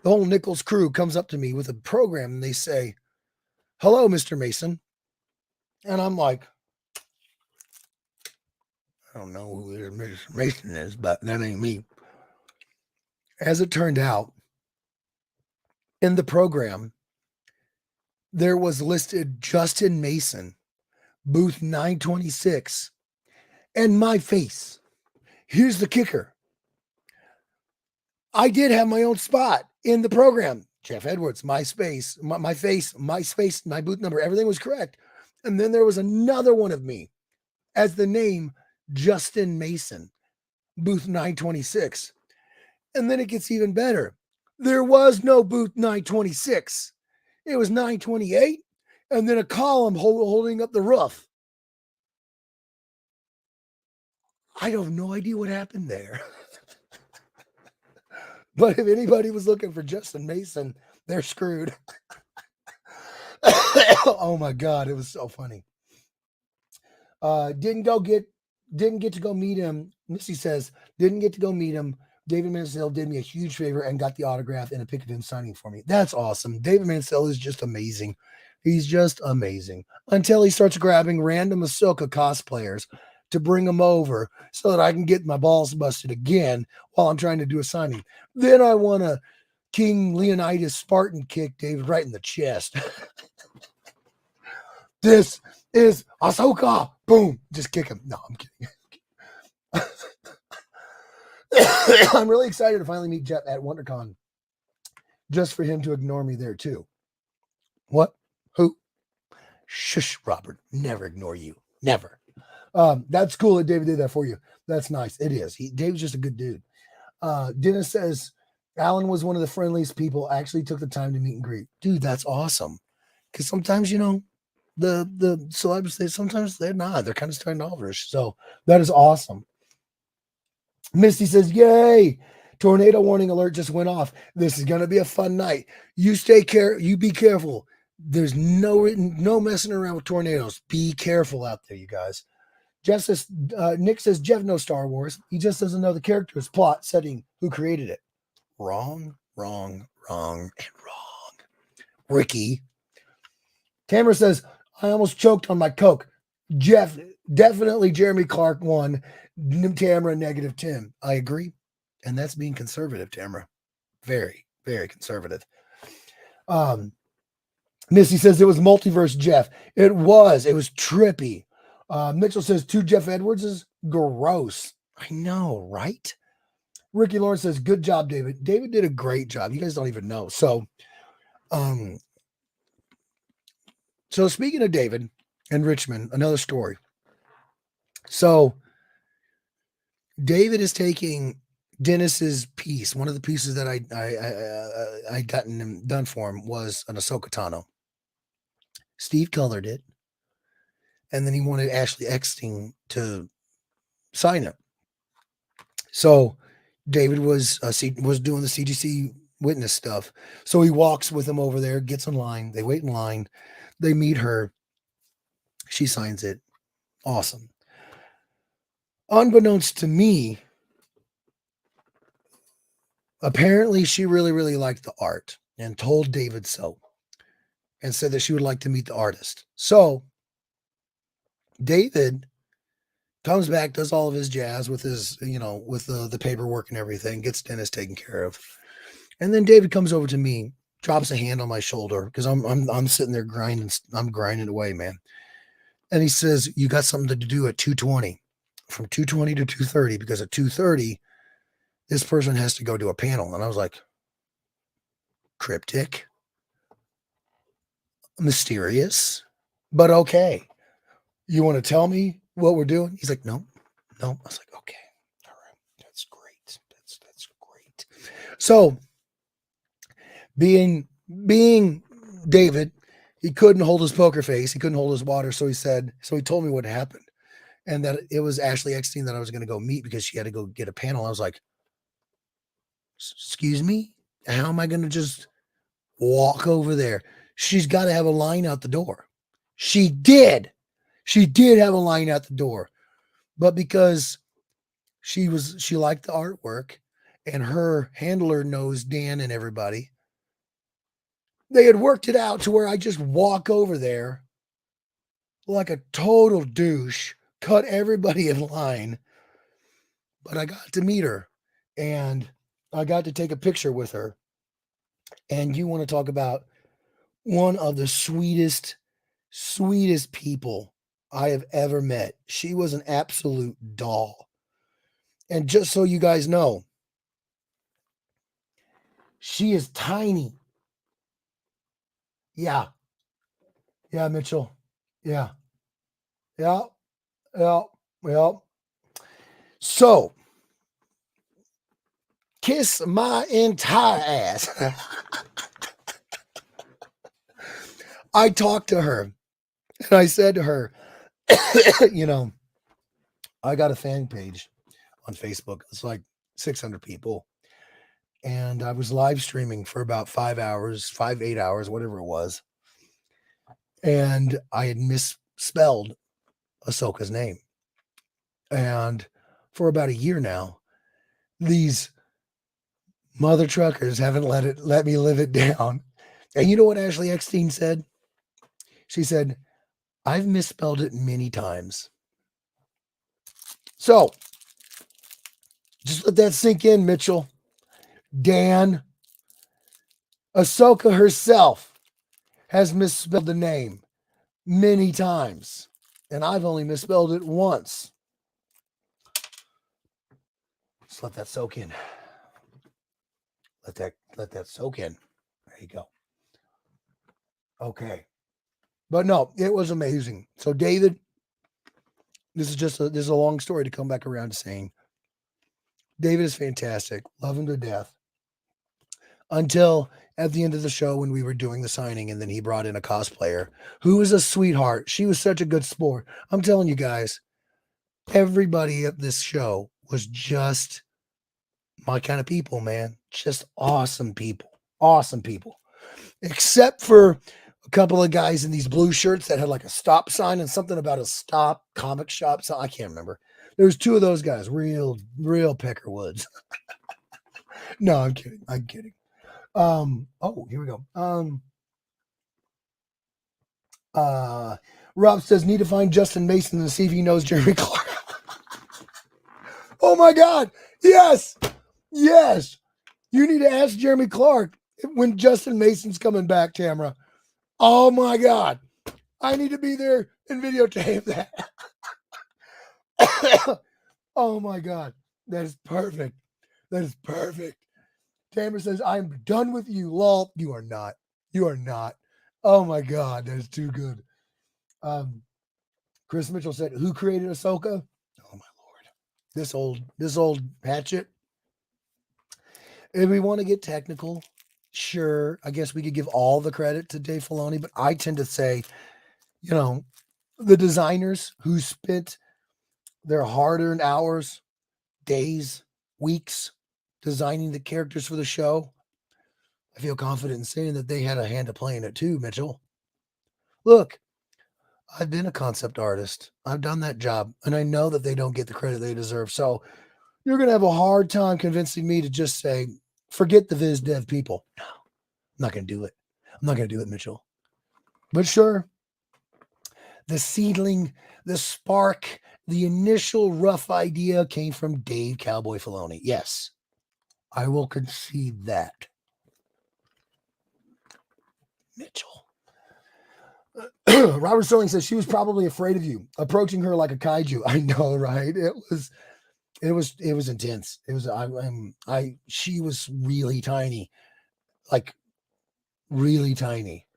the whole Nichols crew comes up to me with a program and they say, hello, Mr. Mason. And I'm like, I don't know who Mr. Mason is, but that ain't me. As it turned out, in the program, there was listed Justin Mason, booth 926, and my face. Here's the kicker. I did have my own spot in the program. Jeff Edwards, my face, my booth number, everything was correct. And then there was another one of me as the name Justin Mason, booth 926. And then it gets even better. There was no booth 926. It was 928, and then a column holding up the roof. I have no idea what happened there. But if anybody was looking for Justin Mason, they're screwed. Oh my God, it was so funny. Didn't get to go meet him. Missy says, didn't get to go meet him. David Mansell did me a huge favor and got the autograph and a pick of him signing for me. That's awesome. David Mansell is just amazing. He's just amazing. Until he starts grabbing random Ahsoka cosplayers to bring them over so that I can get my balls busted again while I'm trying to do a signing. Then I want to King Leonidas Spartan kick David right in the chest. This is Ahsoka. Boom. Just kick him. No, I'm kidding. I'm really excited to finally meet Jeff at WonderCon just for him to ignore me there too. What? Who? Shush, Robert. Never ignore you. Never. That's cool that David did that for you. That's nice. It is. David's just a good dude. Dennis says, Alan was one of the friendliest people. I actually took the time to meet and greet. Dude, that's awesome. Because sometimes, the celebs, sometimes they're not. They're kind of standoffish. So that is awesome. Misty says, yay, tornado warning alert just went off. This is going to be a fun night. You be careful. There's no messing around with tornadoes. Be careful out there, you guys. Nick says, Jeff knows Star Wars. He just doesn't know the characters, plot, setting, who created it. Wrong. Ricky. Tamara says, I almost choked on my Coke. Jeff, definitely Jeremy Clark won. Tamara -10. I agree. And that's being conservative, Tamara. Very, very conservative. Missy says it was multiverse Jeff. It was trippy. Mitchell says 2 Jeff Edwards is gross. I know, right? Ricky Lawrence says, good job, David. David did a great job. You guys don't even know. So speaking of David and Richmond, another story. So David is taking Dennis's piece. One of the pieces that I gotten him done for him was an Ahsoka Tano. Steve colored it, and then he wanted Ashley Eckstein to sign it. So David was doing the CGC witness stuff. So he walks with them over there, gets in line. They wait in line. They meet her. She signs it. Awesome. Unbeknownst to me, apparently she really, really liked the art and told David so and said that she would like to meet the artist. So David comes back, does all of his jazz with his, with the paperwork and everything, gets Dennis taken care of. And then David comes over to me, drops a hand on my shoulder because I'm sitting there grinding. I'm grinding away, man. And he says, "You got something to do at 2:20, from 2:20 to 2:30, because at 2:30, this person has to go to a panel." And I was like, cryptic, mysterious, but okay. You want to tell me what we're doing? He's like, no. I was like, okay, all right, that's great. That's great. So being David, he couldn't hold his poker face. He couldn't hold his water. So he told me what happened, and that it was Ashley Eckstein that I was going to go meet because she had to go get a panel. I was like, excuse me? How am I going to just walk over there? She's got to have a line out the door. She did have a line out the door, but because she liked the artwork and her handler knows Dan and everybody, they had worked it out to where I just walk over there like a total douche, cut everybody in line. But I got to meet her and I got to take a picture with her. And you want to talk about one of the sweetest people I have ever met. She was an absolute doll. And just so you guys know, she is tiny. Yeah. Yeah, Mitchell. Yeah. Yeah. Yeah. Well. So, kiss my entire ass. I talked to her and I said to her, I got a fan page on Facebook. It's like 600 people. And I was live streaming for about 8 hours, whatever it was. And I had misspelled Ahsoka's name. And for about a year now, these mother truckers haven't let me live it down. And you know what Ashley Eckstein said? She said, I've misspelled it many times. So just let that sink in, Mitchell. Dan, Ahsoka herself has misspelled the name many times, and I've only misspelled it once. Just let that soak in. Let that soak in. There you go. Okay. But no, it was amazing. So David, this is a long story to come back around to saying David is fantastic. Love him to death. Until at the end of the show when we were doing the signing, and then he brought in a cosplayer who was a sweetheart. She was such a good sport. I'm telling you guys, everybody at this show was just my kind of people, man. Just awesome people. Awesome people. Except for a couple of guys in these blue shirts that had like a stop sign and something about a stop comic shop. So I can't remember. There was two of those guys, real Peckerwoods. No, I'm kidding. Here we go. Rob says, need to find Justin Mason and see if he knows Jeremy Clark. Oh my God. Yes. You need to ask Jeremy Clark when Justin Mason's coming back, Tamara. Oh my God. I need to be there and videotape that. Oh my God. That is perfect. Tamara says, I'm done with you, lol. You are not. Oh my God. That is too good. Chris Mitchell said, who created Ahsoka? Oh my Lord. This old hatchet. If we want to get technical, sure, I guess we could give all the credit to Dave Filoni, but I tend to say, the designers who spent their hard-earned hours, days, weeks designing the characters for the show, I feel confident in saying that they had a hand to play in it too, Mitchell. Look, I've been a concept artist. I've done that job, and I know that they don't get the credit they deserve. So you're going to have a hard time convincing me to just say, forget the Viz Dev people. No, I'm not going to do it. I'm not going to do it, Mitchell. But sure, the seedling, the spark, the initial rough idea came from Dave Cowboy Filoni. Yes, I will concede that. Mitchell. Robert Sterling says she was probably afraid of you, approaching her like a kaiju. I know, right? It was intense. It was she was really tiny, like really tiny.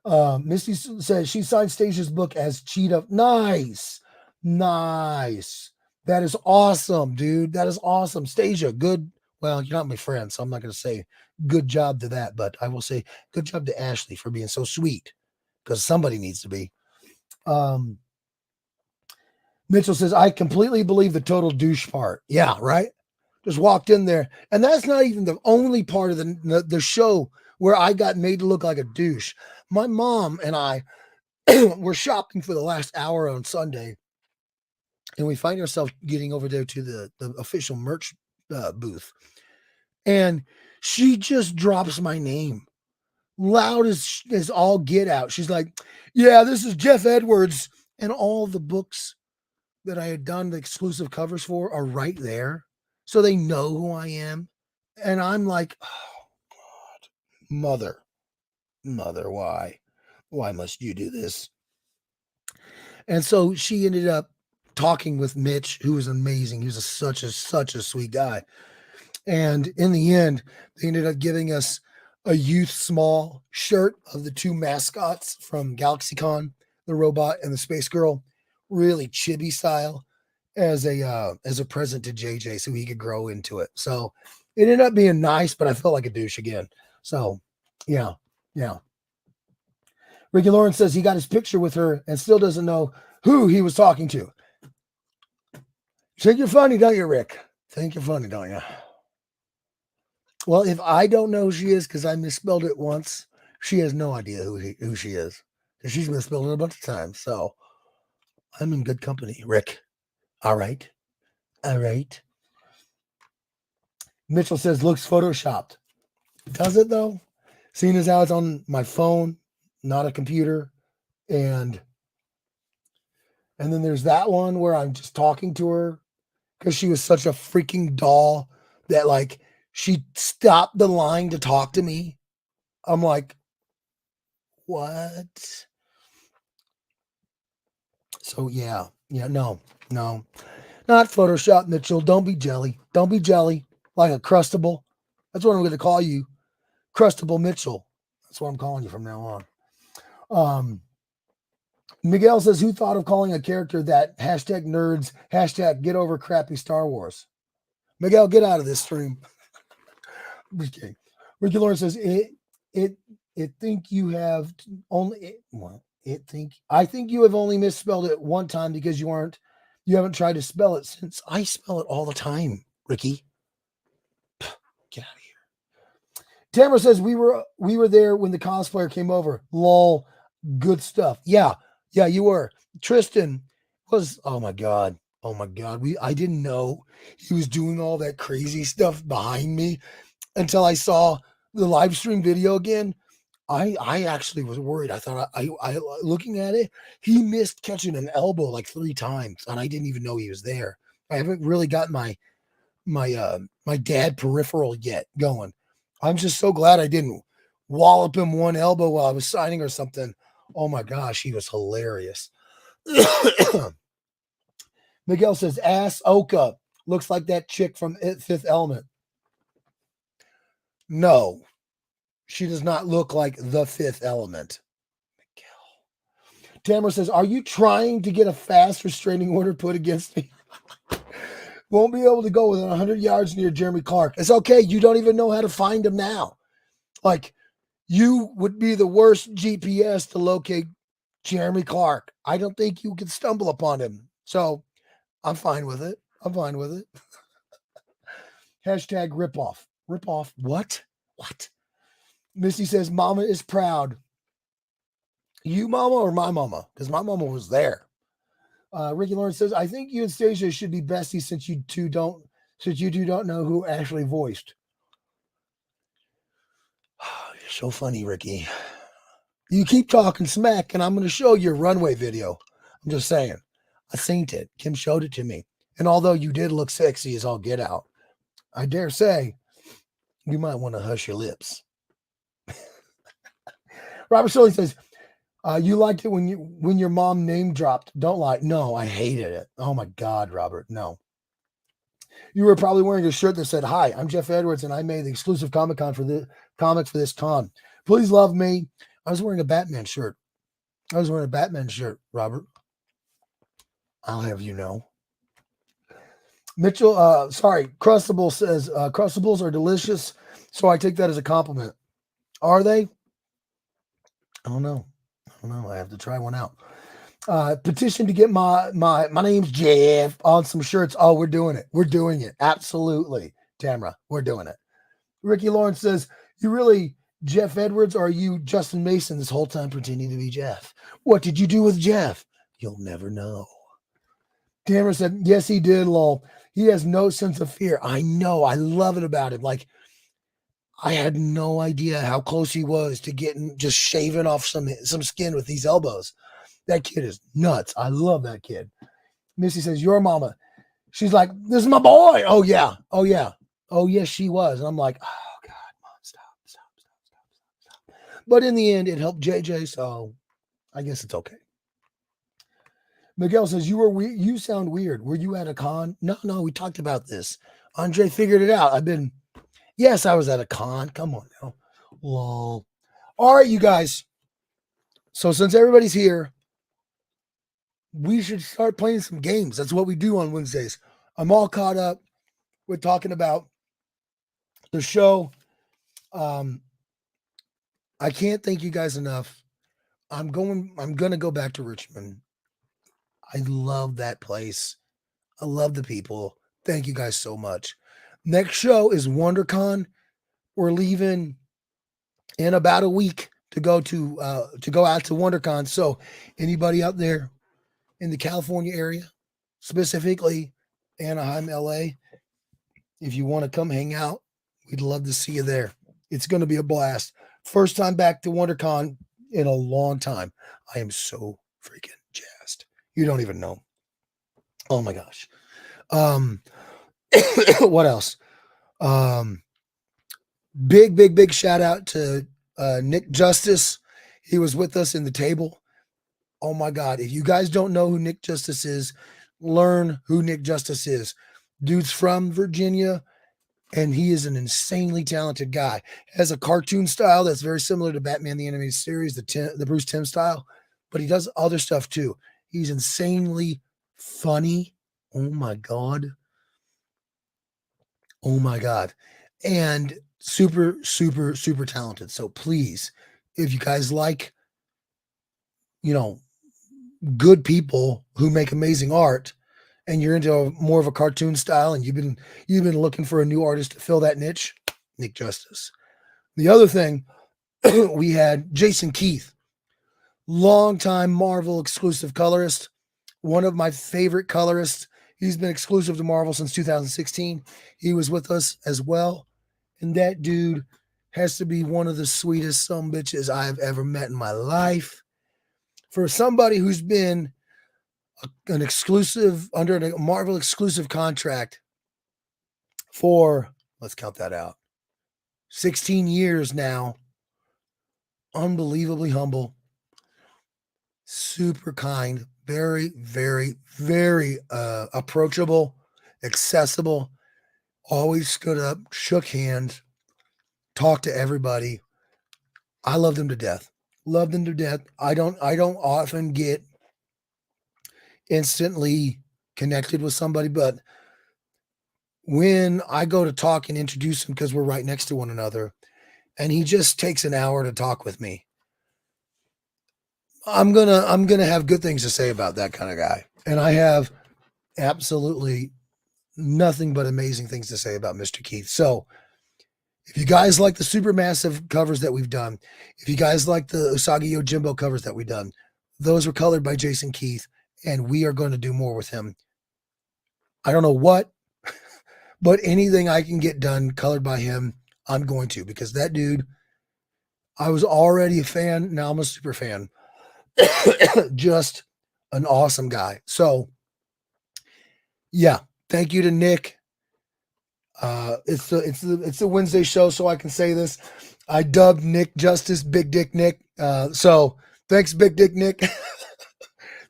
Misty says she signed Stasia's book as Cheetah. Nice. That is awesome, dude. That is awesome. Stasia, good. Well, you're not my friend, so I'm not going to say good job to that, but I will say good job to Ashley for being so sweet, because somebody needs to be. Mitchell says, I completely believe the total douche part. Yeah, right? Just walked in there. And that's not even the only part of the show where I got made to look like a douche. My mom and I were shopping for the last hour on Sunday, and we find ourselves getting over there to the official merch booth. And she just drops my name loud as all get out. She's like, yeah, this is Jeff Edwards. And all the books that I had done the exclusive covers for are right there. So they know who I am. And I'm like, oh, God, mother, why? Why must you do this? And so she ended up talking with Mitch, who was amazing. He was such a sweet guy. And in the end, they ended up giving us a youth small shirt of the two mascots from GalaxyCon, the robot and the space girl, really chibi style, as a present to JJ so he could grow into it. So it ended up being nice, but I felt like a douche again. So yeah. Ricky Lawrence says he got his picture with her and still doesn't know who he was talking to. Think you're funny, don't you, Rick? Think you're funny, don't you? Well, if I don't know who she is because I misspelled it once, she has no idea who she is, because she's misspelled it a bunch of times. So I'm in good company, Rick. All right. Mitchell says looks photoshopped. Does it though? Seeing as how it's on my phone, not a computer, and then there's that one where I'm just talking to her because she was such a freaking doll that like she stopped the line to talk to me. I'm like, what? So yeah, no, not Photoshop, Mitchell. Don't be jelly. Like a crustable. That's what I'm going to call you, Crustable Mitchell. That's what I'm calling you from now on. Miguel says, who thought of calling a character that #nerds, #get over crappy Star Wars? Miguel, get out of this stream. Okay. Ricky Lawrence says, I think you have only misspelled it one time because you haven't tried to spell it since. I spell it all the time, Ricky. Get out of here. Tamara says we were there when the cosplayer came over. Lol. Good stuff. Yeah, you were. Tristan was, oh my God. I didn't know he was doing all that crazy stuff behind me until I saw the live stream video again. I actually was worried. I thought I looking at it, he missed catching an elbow like 3 times, and I didn't even know he was there. I haven't really got my dad peripheral yet going. I'm just so glad I didn't wallop him one elbow while I was signing or something. Oh my gosh, he was hilarious. Miguel says, ass Oka looks like that chick from Fifth Element. No, she does not look like the Fifth Element. Miguel. Tamara says, are you trying to get a fast restraining order put against me? Won't be able to go within 100 yards near Jeremy Clark. It's okay. You don't even know how to find him now. Like, you would be the worst GPS to locate Jeremy Clark. I don't think you can stumble upon him. So I'm fine with it. #ripoff. Ripoff. What? Missy says, Mama is proud. You mama or my mama? Because my mama was there. Ricky Lawrence says, I think you and Stacia should be besties since you two don't know who Ashley voiced. You're so funny, Ricky. You keep talking smack, and I'm going to show you a runway video. I'm just saying. I seen it. Kim showed it to me. And although you did look sexy as all get out, I dare say you might want to hush your lips. Robert Shirley says, you liked it when your mom name dropped. Don't lie. No, I hated it. Oh my God, Robert. No. You were probably wearing a shirt that said, hi, I'm Jeff Edwards, and I made the exclusive comics for this con. Please love me. I was wearing a Batman shirt. Robert. I'll have you know. Mitchell, Crustable says, Crustables are delicious, so I take that as a compliment. Are they? I don't know. I have to try one out. Petition to get my name's Jeff on some shirts. Oh, we're doing it. We're doing it. Absolutely. Tamara, we're doing it. Ricky Lawrence says, you really Jeff Edwards, or are you Justin Mason this whole time pretending to be Jeff? What did you do with Jeff? You'll never know. Tamara said, yes, he did, lol. He has no sense of fear. I know. I love it about him. Like, I had no idea how close he was to just shaving off some skin with these elbows. That kid is nuts. I love that kid. Missy says, your mama. She's like, this is my boy. Oh, yeah. Oh, yeah. Oh, yes, she was. And I'm like, oh, God, Mom, stop. But in the end, it helped JJ, so I guess it's okay. Miguel says, you sound weird. Were you at a con? No, we talked about this. Andre figured it out. Yes, I was at a con. Come on now. Lol. All right, you guys. So since everybody's here, we should start playing some games. That's what we do on Wednesdays. I'm all caught up with talking about the show. I can't thank you guys enough. I'm going to go back to Richmond. I love that place. I love the people. Thank you guys so much. Next show is WonderCon. We're leaving in about a week to go out to WonderCon. So anybody out there in the California area, specifically Anaheim, LA, if you want to come hang out, we'd love to see you there. It's going to be a blast. First time back to WonderCon in a long time. I am so freaking jazzed. You don't even know. Oh my gosh. What else? Big shout out to Nick Justice. He was with us in the table. Oh my God. If you guys don't know who Nick Justice is, learn who Nick Justice is. Dude's from Virginia, and he is an insanely talented guy. Has a cartoon style that's very similar to Batman the Animated Series, the Bruce Timm style, but he does other stuff too. He's insanely funny. Oh my God. And super talented. So please, if you guys like, good people who make amazing art, and you're into more of a cartoon style, and you've been looking for a new artist to fill that niche, Nick Justice. The other thing, we had Jason Keith, longtime Marvel exclusive colorist, one of my favorite colorists. He's been exclusive to Marvel since 2016. He was with us as well. And that dude has to be one of the sweetest sumbitches I've ever met in my life. For somebody who's been an exclusive, under a Marvel exclusive contract for, let's count that out, 16 years now. Unbelievably humble. Super kind. Very approachable, accessible, always stood up, shook hands, talked to everybody. I loved him to death. I don't often get instantly connected with somebody, but when I go to talk and introduce him, because we're right next to one another, and he just takes an hour to talk with me, I'm gonna have good things to say about that kind of guy. And I have absolutely nothing but amazing things to say about Mr. Keith. So If you guys like the Supermassive covers that we've done, if you guys like the Usagi Yojimbo covers that we've done, those were colored by Jason Keith, and we are going to do more with him. I don't know what, but anything I can get done colored by him, I'm going to, because that dude, I was already a fan. Now I'm a super fan. Just an awesome guy. So, yeah, thank you to Nick. It's the Wednesday show, so I can say this. I dubbed Nick Justice Big Dick Nick. So thanks, Big Dick Nick.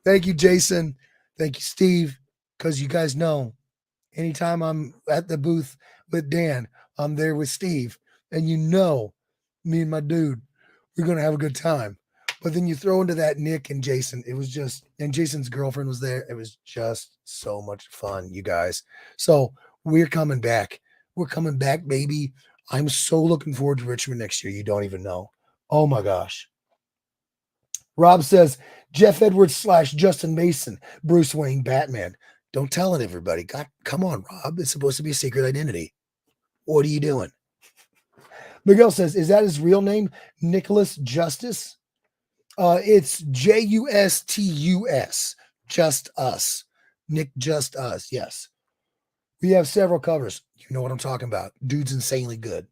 Thank you, Jason. Thank you, Steve. Because you guys know, anytime I'm at the booth with Dan, I'm there with Steve, and you know, me and my dude, we're gonna have a good time. But then you throw into that Nick and Jason. It was just, and Jason's girlfriend was there. It was just so much fun, you guys. So we're coming back. We're coming back, baby. I'm so looking forward to Richmond next year. You don't even know. Oh my gosh. Rob says, Jeff Edwards / Justin Mason, Bruce Wayne, Batman. Don't tell it, everybody. God, come on, Rob. It's supposed to be a secret identity. What are you doing? Miguel says, is that his real name? Nicholas Justice? It's Justus. Just Us. Nick Just Us. Yes. We have several covers. You know what I'm talking about. Dude's insanely good.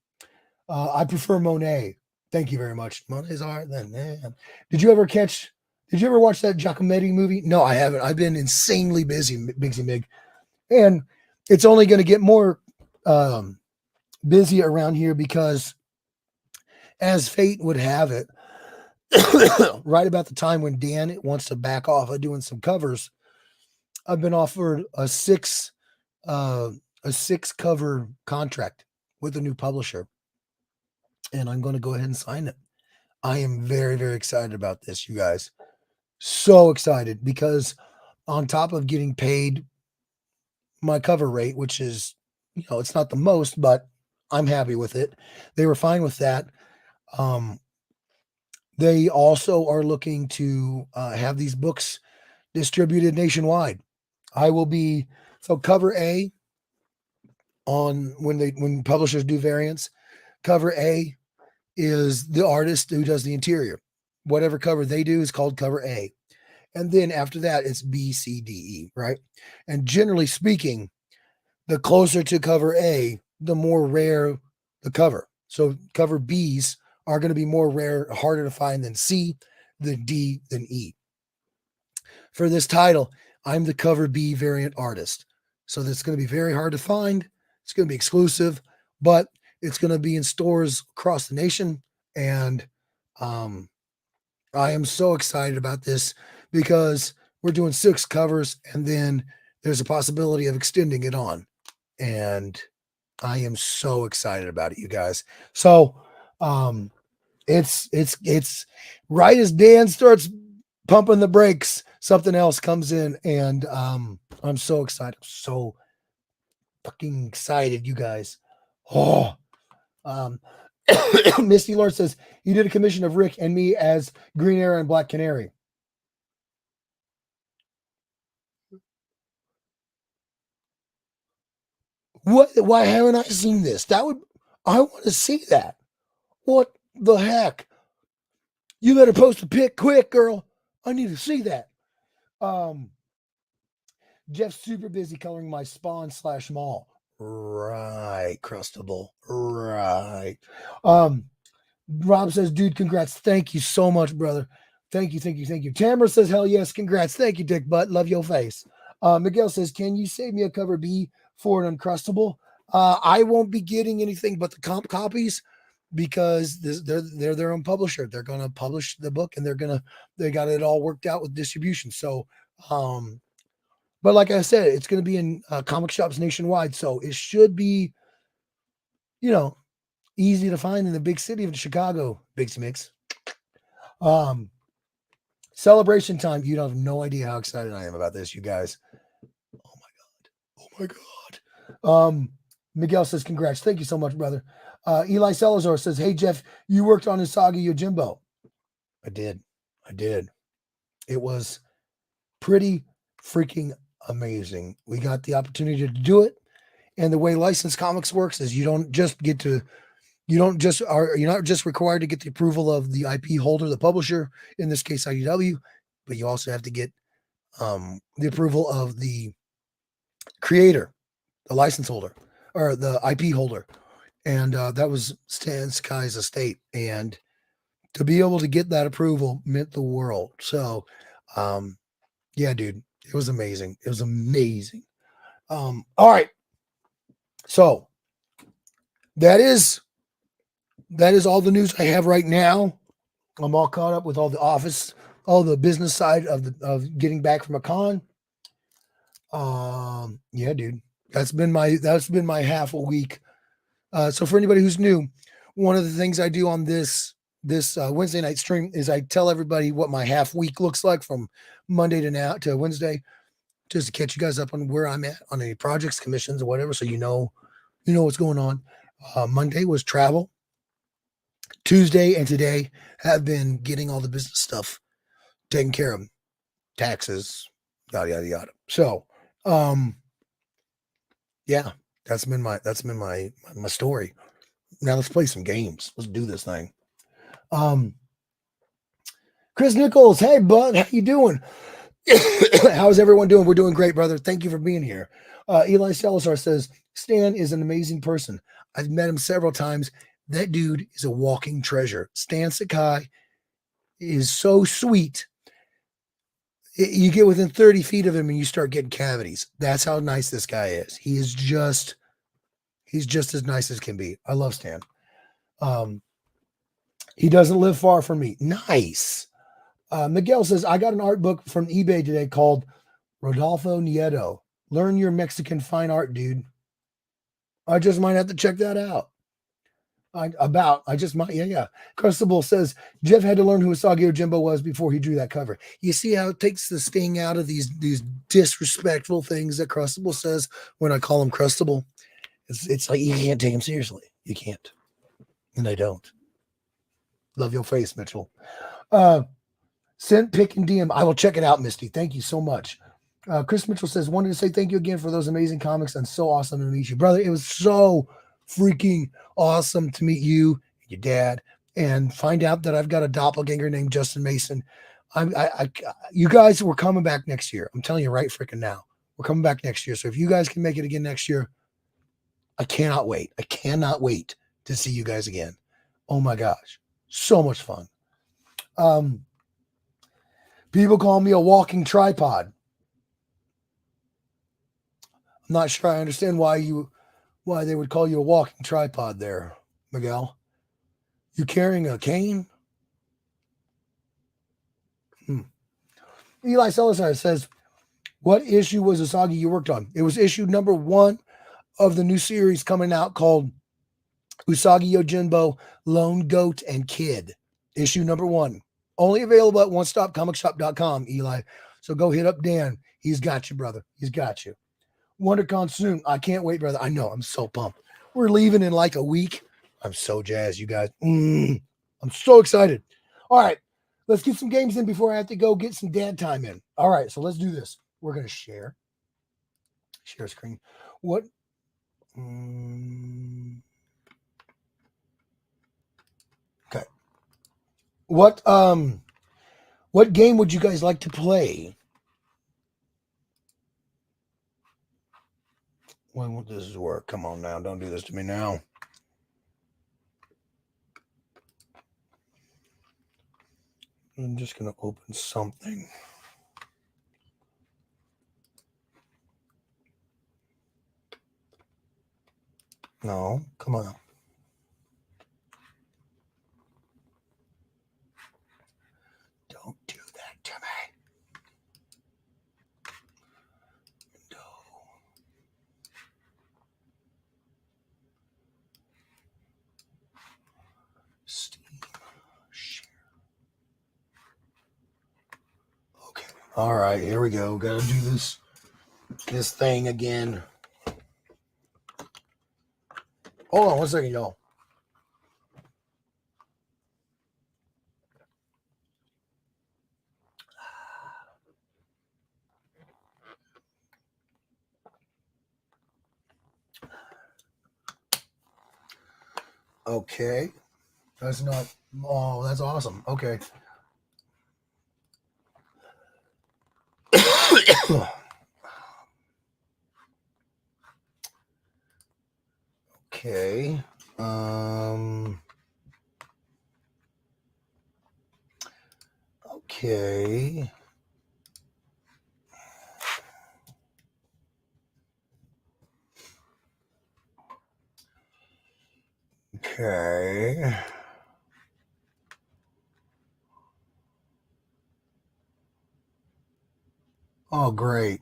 I prefer Monet. Thank you very much. Monet's art then, man. Did you ever watch that Giacometti movie? No, I haven't. I've been insanely busy, Bigsy Mig. And it's only going to get more busy around here because, as fate would have it, right about the time when Dan wants to back off of doing some covers, I've been offered a six cover contract with a new publisher, and I'm going to go ahead and sign it. I am very, very excited about this, you guys. So excited, because on top of getting paid my cover rate, which is, it's not the most, but I'm happy with it. They were fine with that. They also are looking to have these books distributed nationwide. I will be, so cover A on when publishers do variants, cover A is the artist who does the interior. Whatever cover they do is called cover A. And then after that, it's B, C, D, E, right? And generally speaking, the closer to cover A, the more rare the cover. So cover Bs are going to be more rare, harder to find than C, than D, than E. For this title, I'm the cover B variant artist. So that's going to be very hard to find. It's going to be exclusive, but it's going to be in stores across the nation. And I am so excited about this because we're doing 6 covers, and then there's a possibility of extending it on. And I am so excited about it, you guys. So it's right as Dan starts pumping the brakes, something else comes in, and I'm so excited. So fucking excited, you guys. Oh, Misty Lord says he did a commission of Rick and me as Green Arrow and Black Canary. What? Why haven't I seen this? I want to see that. What the heck? You better post a pic quick, girl. I need to see that. Jeff's super busy coloring my Spawn / Mall. Right, Crustable. Right. Rob says, dude, congrats. Thank you so much, brother. Thank you. Tamara says, hell yes, congrats. Thank you, Dick Butt. Love your face. Miguel says, can you save me a cover B for an Uncrustable? I won't be getting anything but the comp copies, because they're their own publisher. They're going to publish the book, and they got it all worked out with distribution. So, but like I said, it's going to be in comic shops nationwide. So it should be, easy to find in the big city of Chicago. Big Mix. Celebration time. You don't have no idea how excited I am about this, you guys. Oh my God. Miguel says, congrats. Thank you so much, brother. Eli Salazar says, hey, Jeff, you worked on Usagi Yojimbo. I did. It was pretty freaking amazing. We got the opportunity to do it. And the way licensed comics works is you don't just get to You're not just required to get the approval of the IP holder, the publisher, in this case IDW, but you also have to get the approval of the creator, the license holder, or the IP holder. And that was Stan Sky's estate. And to be able to get that approval meant the world. So, yeah, dude, it was amazing. It was amazing. All right. So that is all the news I have right now. I'm all caught up with all the business side of getting back from a con. Yeah, dude, that's been my half a week. So for anybody who's new, one of the things I do on this Wednesday night stream is I tell everybody what my half week looks like from Monday to Wednesday, just to catch you guys up on where I'm at on any projects, commissions, or whatever, so you know what's going on. Monday was travel. Tuesday and today have been getting all the business stuff taken care of, taxes, yada yada yada. So, yeah, that's been my story. Now let's play some games. Let's do this thing. Chris Nichols, hey bud, how you doing? How's everyone doing? We're doing great, brother. Thank you for being here. Eli Salazar says Stan is an amazing person. I've met him several times. That dude is a walking treasure. Stan Sakai is so sweet. You get within 30 feet of him and you start getting cavities. That's how nice this guy is. He's just as nice as can be. I love Stan. He doesn't live far from me. Nice. Miguel says, I got an art book from eBay today called Rodolfo Nieto. Learn your Mexican fine art, dude. I just might have to check that out. Yeah. Crucible says, Jeff had to learn who Usagi Yojimbo was before he drew that cover. You see how it takes the sting out of these disrespectful things that Crucible says when I call him Crucible? It's like you can't take him seriously. You can't. And I don't. Love your face, Mitchell. Send pick and DM. I will check it out, Misty. Thank you so much. Chris Mitchell says, wanted to say thank you again for those amazing comics and so awesome to meet you. Brother, it was so freaking awesome to meet you, your dad, and find out that I've got a doppelganger named Justin Mason. You guys, we're coming back next year. I'm telling you right freaking now. We're coming back next year. So if you guys can make it again next year, I cannot wait. I cannot wait to see you guys again. Oh my gosh. So much fun. People call me a walking tripod. I'm not sure I understand why they would call you a walking tripod there, Miguel. You carrying a cane? Eli Salazar says, what issue was Usagi you worked on? It was issue number 1 of the new series coming out called Usagi Yojimbo, Lone Goat and Kid. Issue number 1. Only available at onestopcomicshop.com, Eli. So go hit up Dan. He's got you, brother. He's got you. WonderCon soon. I can't wait, brother. I know. I'm so pumped. We're leaving in like a week. I'm so jazzed, you guys. I'm so excited. All right. Let's get some games in before I have to go get some dad time in. All right. So let's do this. We're going to share screen. What? Okay. What game would you guys like to play? When will this work? Come on now. Don't do this to me now. I'm just going to open something. No, come on. Don't do that to me. No. Steam share. Okay. All right, here we go. Got to do this thing again. Hold on 1 second, y'all. Okay. That's not. Oh, that's awesome. Okay. Okay. Okay. Okay. Oh, great.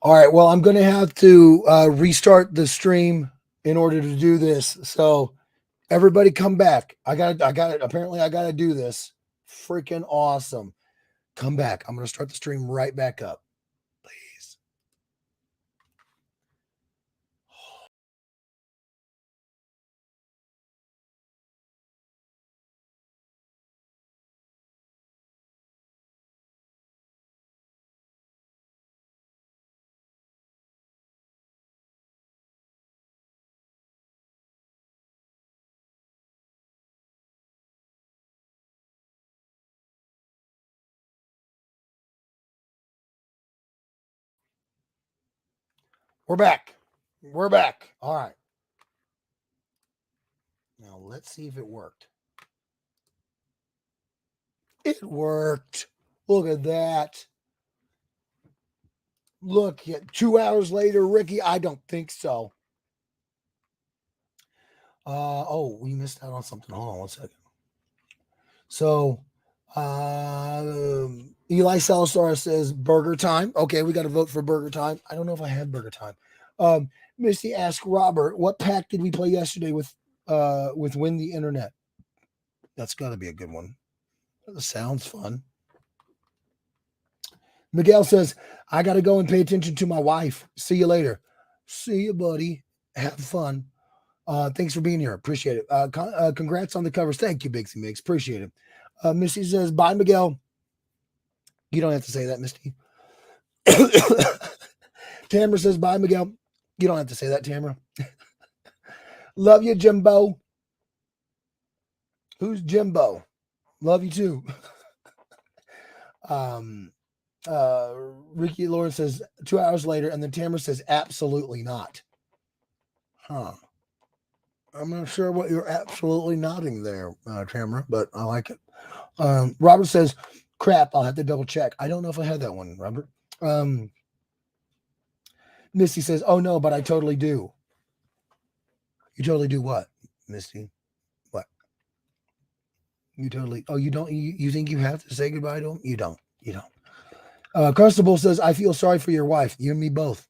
All right. Well, I'm going to have to restart the stream in order to do this. So everybody come back. I got it. Apparently I got to do this. Freaking awesome. Come back. I'm going to start the stream right back up. Please. We're back. We're back. All right. Now let's see if it worked. It worked. Look at that. Look at 2 hours later, Ricky. I don't think so. Oh, we missed out on something. Hold on 1 second. So, Eli Salazar says Burger Time. Okay, we got to vote for Burger Time. I don't know if I had Burger Time. Misty asked Robert, what pack did we play yesterday with Win the Internet? That's got to be a good one. That sounds fun. Miguel says, I got to go and pay attention to my wife. See you later. See you, buddy. Have fun. Thanks for being here. Appreciate it. Congrats on the covers. Thank you, Bixie Mix. Appreciate it. Misty says, bye, Miguel. You don't have to say that, Misty. Tamara says, bye, Miguel. You don't have to say that, Tamara. Love you, Jimbo. Who's Jimbo? Love you too. Ricky Lawrence says 2 hours later, and then Tamara says, absolutely not. Huh. I'm not sure what you're absolutely nodding there, Tamara, but I like it. Robert says, crap, I'll have to double check. I don't know if I had that one, Robert. Misty says, oh no, but I totally do. You totally do what, Misty? What? You totally, oh, you don't, you think you have to say goodbye to him? You don't. Constable says, I feel sorry for your wife. You and me both.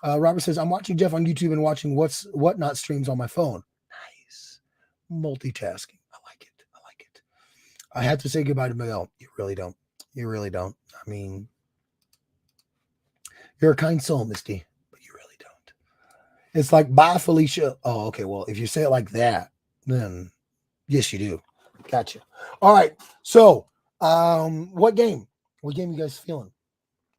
Robert says, I'm watching Jeff on YouTube and watching Whatnot streams on my phone. Nice. Multitasking. I like it. I have to say goodbye to Miguel. You really don't. I mean, you're a kind soul, Misty, but you really don't. It's like, bye, Felicia. Oh, okay. Well, if you say it like that, then yes, you do. Gotcha. All right. So, what game you guys feeling?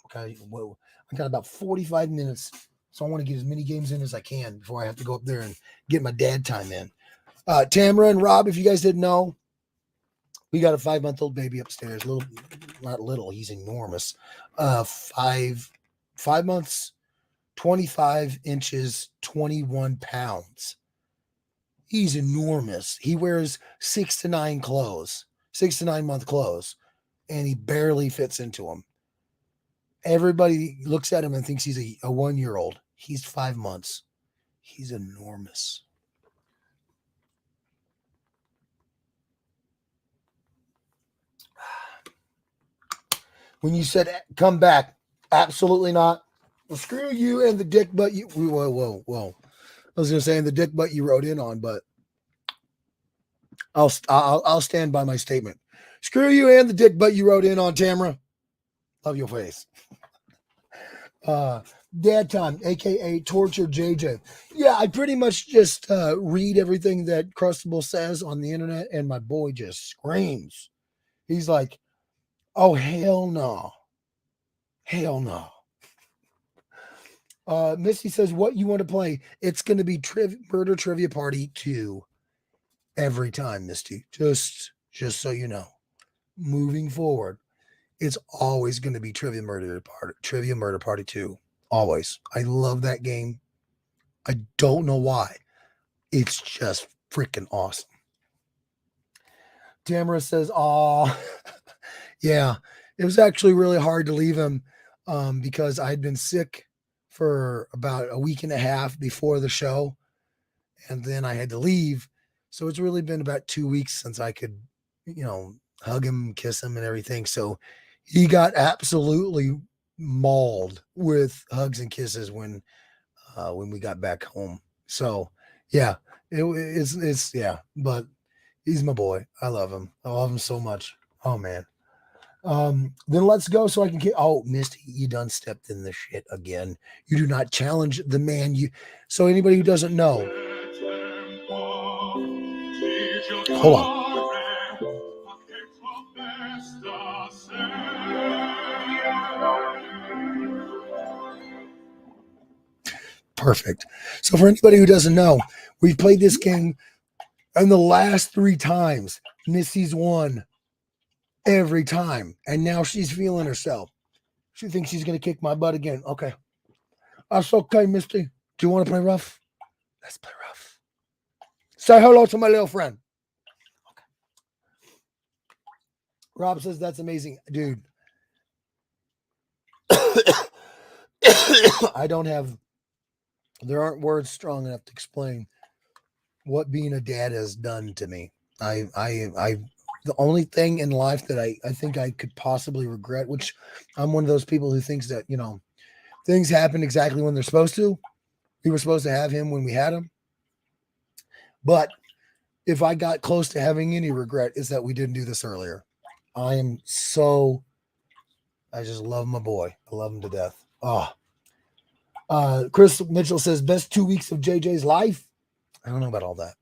Okay. Well, I got about 45 minutes. So I want to get as many games in as I can before I have to go up there and get my dad time in. Tamara and Rob, if you guys didn't know, we got a 5-month-old baby upstairs. Not little, he's enormous. 5 months, 25 inches, 21 pounds. He's enormous. He wears 6 to 9 month clothes, and he barely fits into them. Everybody looks at him and thinks he's a 1-year-old. He's 5 months. He's enormous. When you said come back, absolutely not. Well, screw you and the dick butt you. Whoa. I was going to say, and the dick butt you wrote in on, but I'll stand by my statement. Screw you and the dick butt you wrote in on, Tamara. Love your face. Dad Time, aka Torture JJ. Yeah, I pretty much just read everything that Crustable says on the internet, and my boy just screams. He's like, "Oh hell no, hell no." Misty says, what you want to play? It's going to be Murder Trivia Party 2 every time, Misty. Just so you know. Moving forward, it's always going to be Trivia Murder Party 2. Always. I love that game. I don't know why. It's just freaking awesome. Tamara says, "Aw, yeah, it was actually really hard to leave him because I'd been sick for about a week and a half before the show, and then I had to leave. So it's really been about 2 weeks since I could, hug him, kiss him, and everything. So he got absolutely mauled with hugs and kisses when we got back home. So yeah, it's yeah, but." He's my boy. I love him. I love him so much. Oh man. Then let's go so I can get. Oh, Misty, you done stepped in the shit again. You do not challenge the man. So anybody who doesn't know, hold on. Perfect. So for anybody who doesn't know, we've played this game. And the last 3 times, Misty's won every time. And now she's feeling herself. She thinks she's going to kick my butt again. Okay. That's okay, Misty. Do you want to play rough? Let's play rough. Say hello to my little friend. Okay. Rob says that's amazing. Dude. There aren't words strong enough to explain what being a dad has done to me. The only thing in life that I think I could possibly regret, which I'm one of those people who thinks that, things happen exactly when they're supposed to. We were supposed to have him when we had him. But if I got close to having any regret, is that we didn't do this earlier. I just love my boy. I love him to death. Chris Mitchell says, best 2 weeks of JJ's life. I don't know about all that.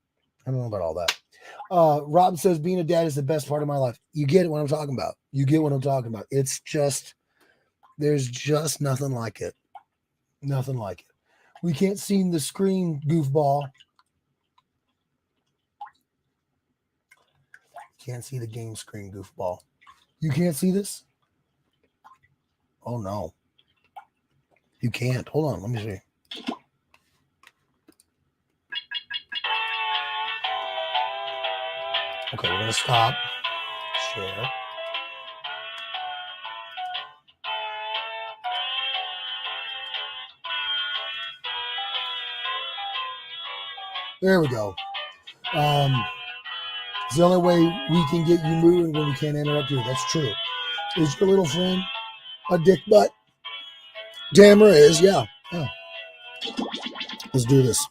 Rob says, being a dad is the best part of my life. You get what I'm talking about. It's just, there's just nothing like it. Nothing like it. We can't see the screen, goofball. Can't see the game screen, goofball. You can't see this? Oh, no. You can't. Hold on. Let me see. Okay, we're going to stop. Share. There we go. It's the only way we can get you moving when we can't interrupt you. That's true. Is your little friend a dick butt? Tamara is, yeah. Let's do this.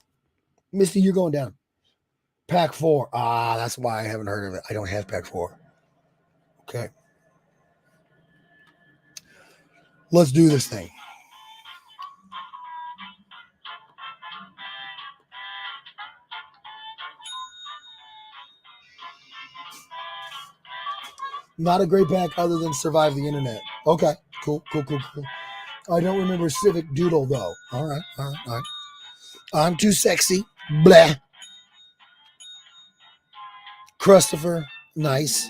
Misty, you're going down. Pack 4. That's why I haven't heard of it. I don't have Pack 4. Okay. Let's do this thing. Not a great pack other than Survive the Internet. Okay. Cool. I don't remember Civic Doodle, though. All right. I'm too sexy. Blah. Christopher. Nice.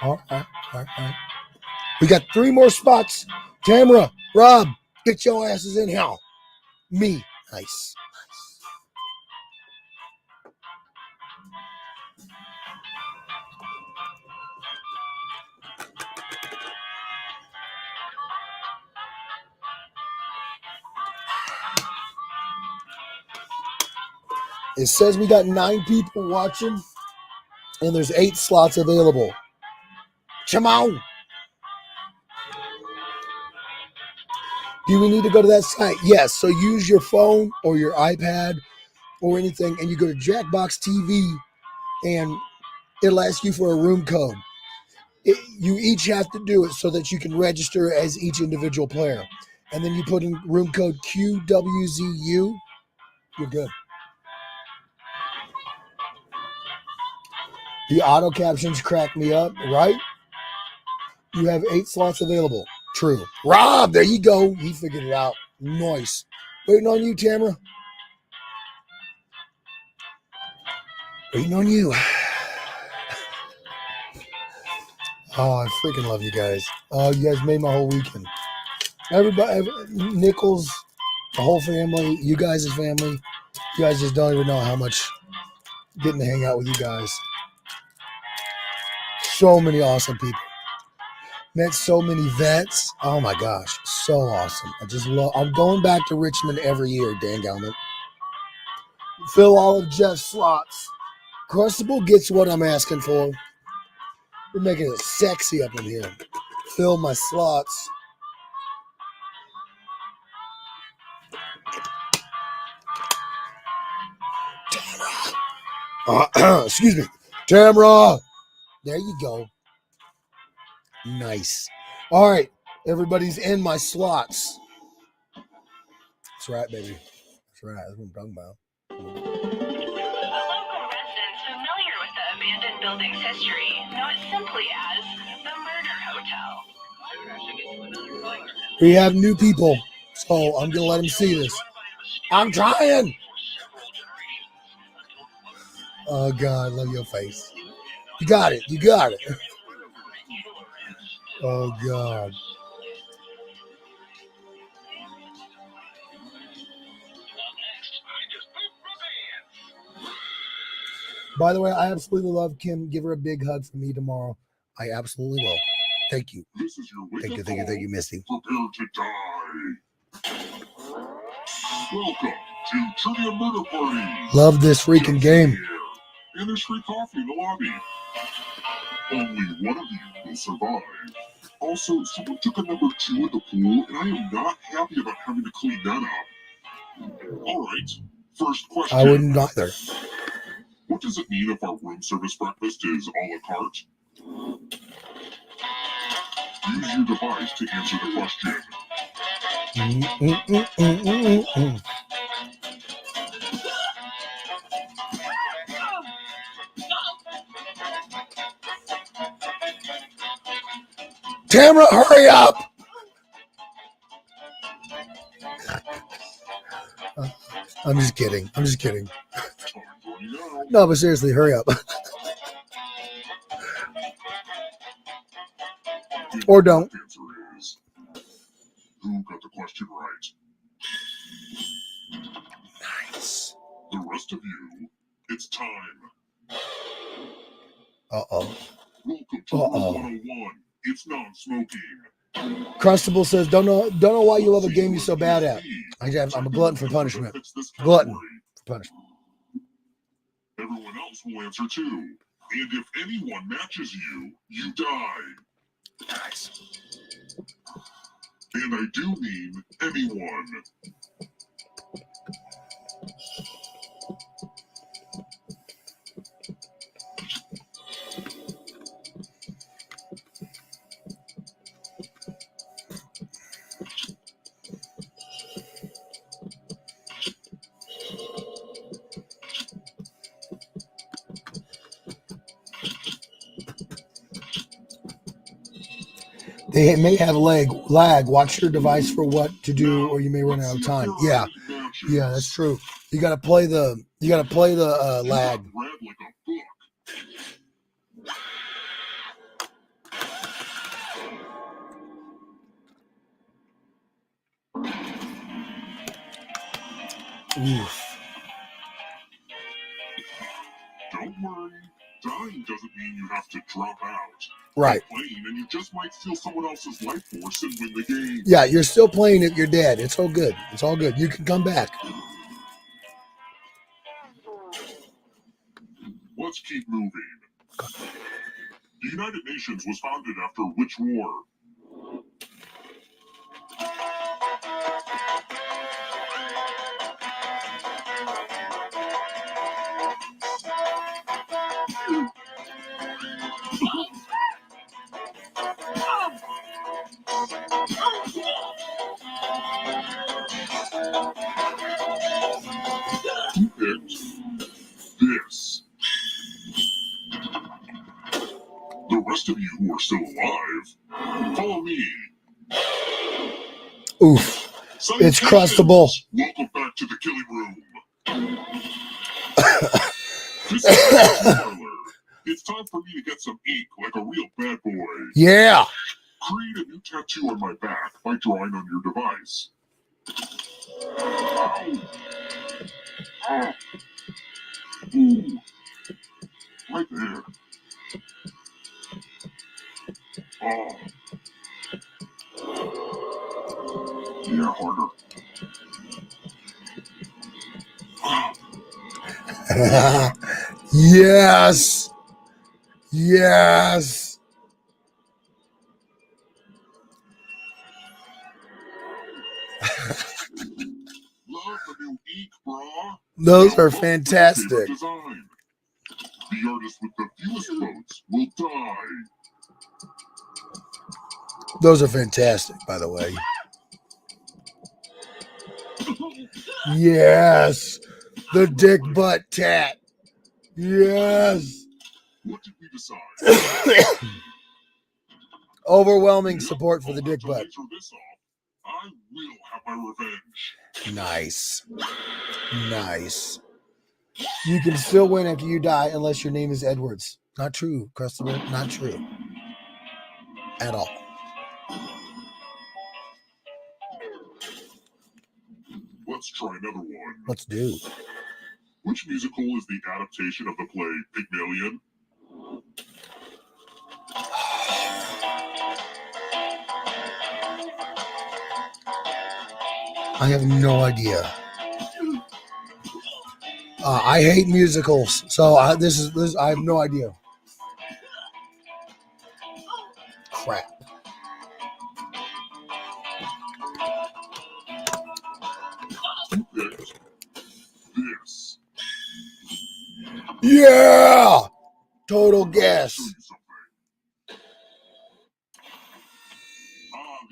All right. We got 3 more spots. Tamara, Rob, get your asses in here. Me. Nice. It says we got 9 people watching, and there's 8 slots available. Come on. Do we need to go to that site? Yes. So use your phone or your iPad or anything, and you go to Jackbox TV, and it'll ask you for a room code. You each have to do it so that you can register as each individual player. And then you put in room code QWZU. You're good. The auto captions crack me up, right? You have 8 slots available. True. Rob, there you go. He figured it out. Nice. Waiting on you, Tamara. Waiting on you. Oh, I freaking love you guys. Oh, you guys made my whole weekend. Everybody, Nichols, the whole family, you guys' family. You guys just don't even know how much getting to hang out with you guys. So many awesome people. Met so many vets. Oh my gosh, so awesome. I just love. I'm going back to Richmond every year, Dan Gelman. Fill all of Jeff's slots. Crustable gets what I'm asking for. We're making it sexy up in here. Fill my slots. Tamara. Excuse me. Tamara. There you go. Nice. All right. Everybody's in my slots. That's right, baby. That's right. That's what I'm talking about. Local residents familiar with the abandoned building's history know it simply as the Murder Hotel. We have new people, so I'm going to let them see this. I'm trying. Oh, God, love your face. You got it. You got it. Oh, God. By the way, I absolutely love Kim. Give her a big hug for me tomorrow. I absolutely will. Thank you. This is your Thank you, Misty. Prepare to die. Welcome to Trivia Murder Party. Love this freaking game. And there's free coffee in the lobby. Only one of you will survive. Also, someone took a number 2 in the pool, and I am not happy about having to clean that up. All right, first question. I wouldn't either. What does it mean if our room service breakfast is a la carte? Use your device to answer the question. Tamara, hurry up! I'm just kidding. No, but seriously, hurry up. Or don't. The answer is, who got the question right? Nice. The rest of you, it's time. Uh-oh. Welcome to Rule 101. It's non-smoking. Crustable says, don't know why you love a game you're so bad at. I'm a glutton for punishment. Glutton for punishment. Everyone else will answer too. And if anyone matches you, you die. Nice. And I do mean anyone. They may have lag. Watch your device for what to do, or you may run out of time. Yeah, that's true. You gotta play the lag. Oof. Don't worry. Dying doesn't mean you have to drop out. Right. You're playing, and you just might steal someone else's life force and win the game. Yeah, you're still playing if you're dead. It's all good. It's all good. You can come back. Let's keep moving. The United Nations was founded after which war? You picked this. The rest of you who are still alive, follow me. Oof. It's crustable. Welcome back to the killing room. This is the parlor. It's time for me to get some ink like a real bad boy. Yeah. Create a new tattoo on my back by drawing on your device. Ow. Ah. Ooh. Right there. Oh. Yeah, harder. Yes. Yes. Love the new ink, brah. Those Now are vote for your favorite fantastic. design. The artist with the fewest votes will die. Those are fantastic, by the way. Yes. The dick butt tat. Yes. What did we decide? Overwhelming support for the dick To butt. laser this off, I will have my revenge. Nice. Nice. You can still win after you die unless your name is Edwards. Not true, customer. Not true. At all. Let's try another one. Let's do. Which musical is the adaptation of the play Pygmalion? I have no idea. I hate musicals, so this I have no idea. Crap. You picked this. Yeah. Total I'll guess. show you something.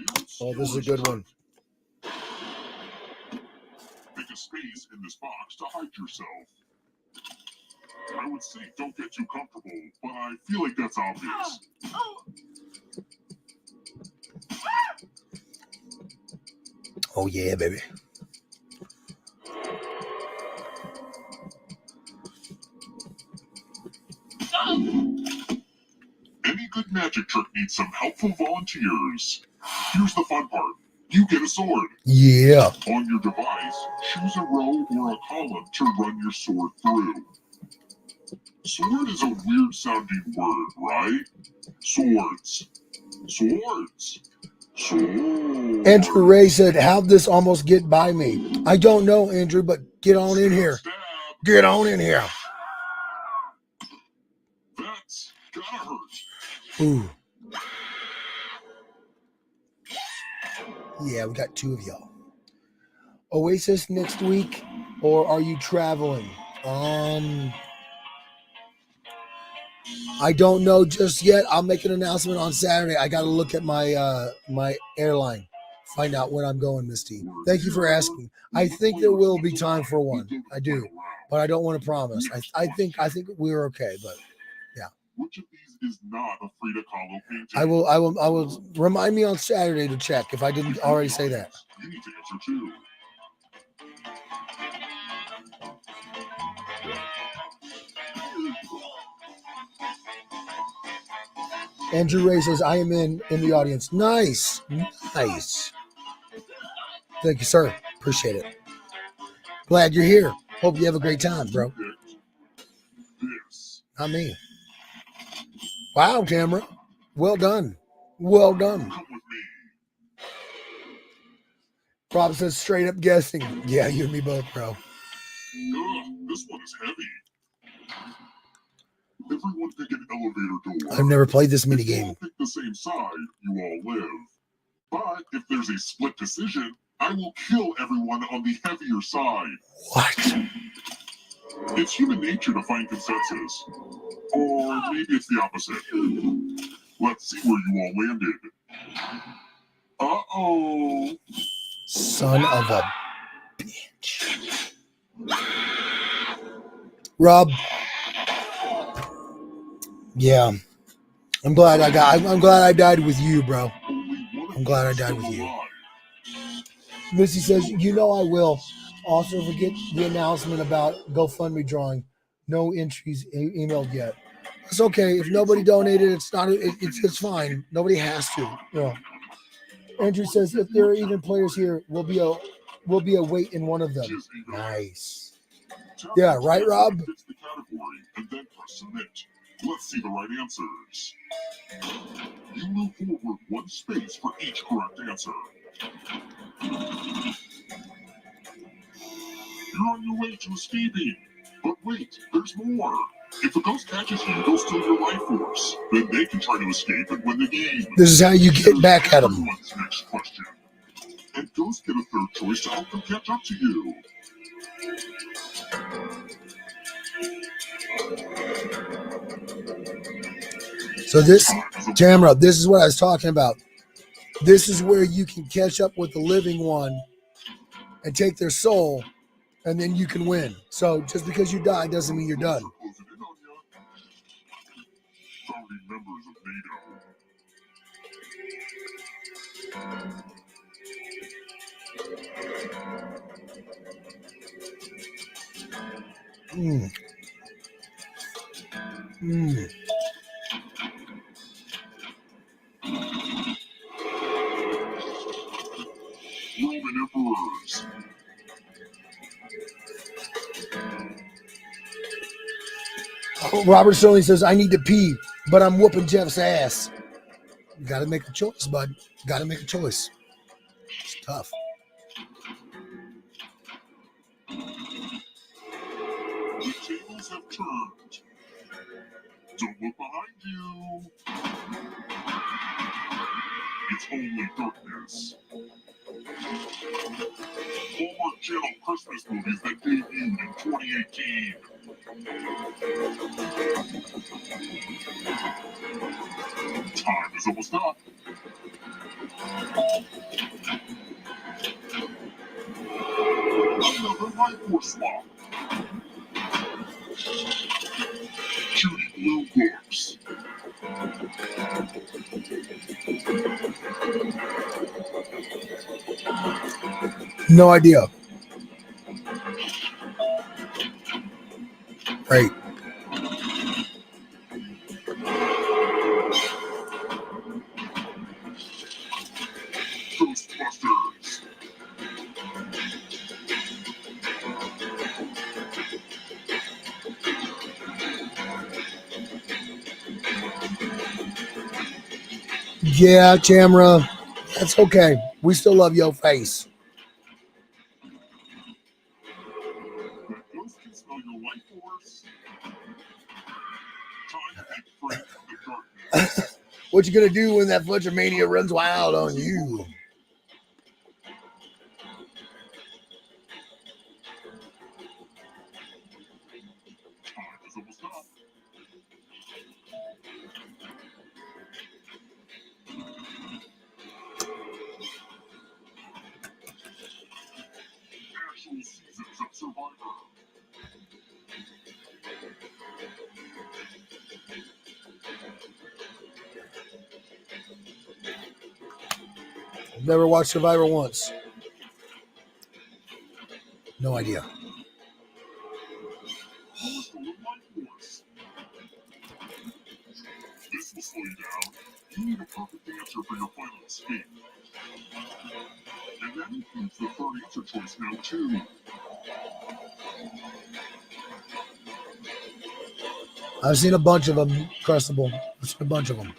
The Oh, this is a good one. Make a space in this box to hide yourself. I would say don't get too comfortable, but I feel like that's obvious. Oh yeah, baby. Any good magic trick needs some helpful volunteers. Here's the fun part. You get a sword. Yeah. On your device, choose a row or a column to run your sword through. Sword is a weird sounding word, right? Swords. Swords. Swords. Andrew Ray said, how'd this almost get by me? I don't know, Andrew, but get on in here. Stab. Get on in here. That's gotta hurt. Ooh. Yeah, we got two of y'all. Oasis next week, or are you traveling? I don't know just yet. I'll make an announcement on Saturday. I got to look at my my airline, find out when I'm going, Misty. Thank you for asking. I think there will be time for one. I do, but I don't want to promise. I think we're okay, but Which of these is not a Frida Kahlo painting? I will remind me on Saturday to check if I didn't already say that. You need to answer too. Andrew Ray says, I am in the audience. Nice. Nice. Thank you, sir. Appreciate it. Glad you're here. Hope you have a great time, bro. This. Not me. Wow, Tamara. Well done. Well done. Come with me. Rob says, straight up guessing. Yeah, you and me both, bro. Ugh, this one is heavy. Everyone pick an elevator door. I've never played this mini If you game. all pick the same side, you all live. But if there's a split decision, I will kill everyone on the heavier side. What? It's human nature to find consensus. Or maybe it's the opposite. Let's see where you all landed. Uh-oh. Son of a bitch. Rob. Yeah. I'm glad I died with you, bro. Only one of I'm glad I you is died still with you. alive. Missy says, you know I will. Also, forget the announcement about GoFundMe drawing. No entries emailed yet. It's okay. If nobody donated, it's not. It's fine. Nobody has to. You know. Andrew says, if there are even players here, we'll be a weight in one of them. Nice. Yeah, right, Rob? Fix the category and then press submit. Let's see the right answers. You move forward one space for each correct answer. You're on your way to escaping. But wait, there's more. If a ghost catches you, they'll steal your life force. Then they can try to escape and win the game. This is how you get back at them. Everyone's next question. And ghosts get a third choice to help them catch up to you. So this, Tamara, this is what I was talking about. This is where you can catch up with the living one and take their soul, and then you can win. So just because you die doesn't mean you're done. Founding members of NATO. Mm. Mm. Roman emperors. Robert Sterling says, I need to pee, but I'm whooping Jeff's ass. You got to make a choice, bud. Got to make a choice. It's tough. The tables have turned. Don't look behind you. It's only darkness. Hallmark Channel Christmas movies that debuted in 2018. Time is almost up. Another life force swap. Judy Blue books. No idea. Right. Ghostbusters. Yeah, Tamara. That's okay. We still love your face. That ghost can smell your life force. Time to take free from the darkness. What you gonna do when that Fletcher mania runs wild on you? Time is almost up. Actual seasons of Survivor. Never watched Survivor once. No idea. Who's the life force? This will slow you down. You need a perfect answer for your final escape. And that includes the third answer choice now, too. I've seen a bunch of them, Crustable. I've seen a bunch of them.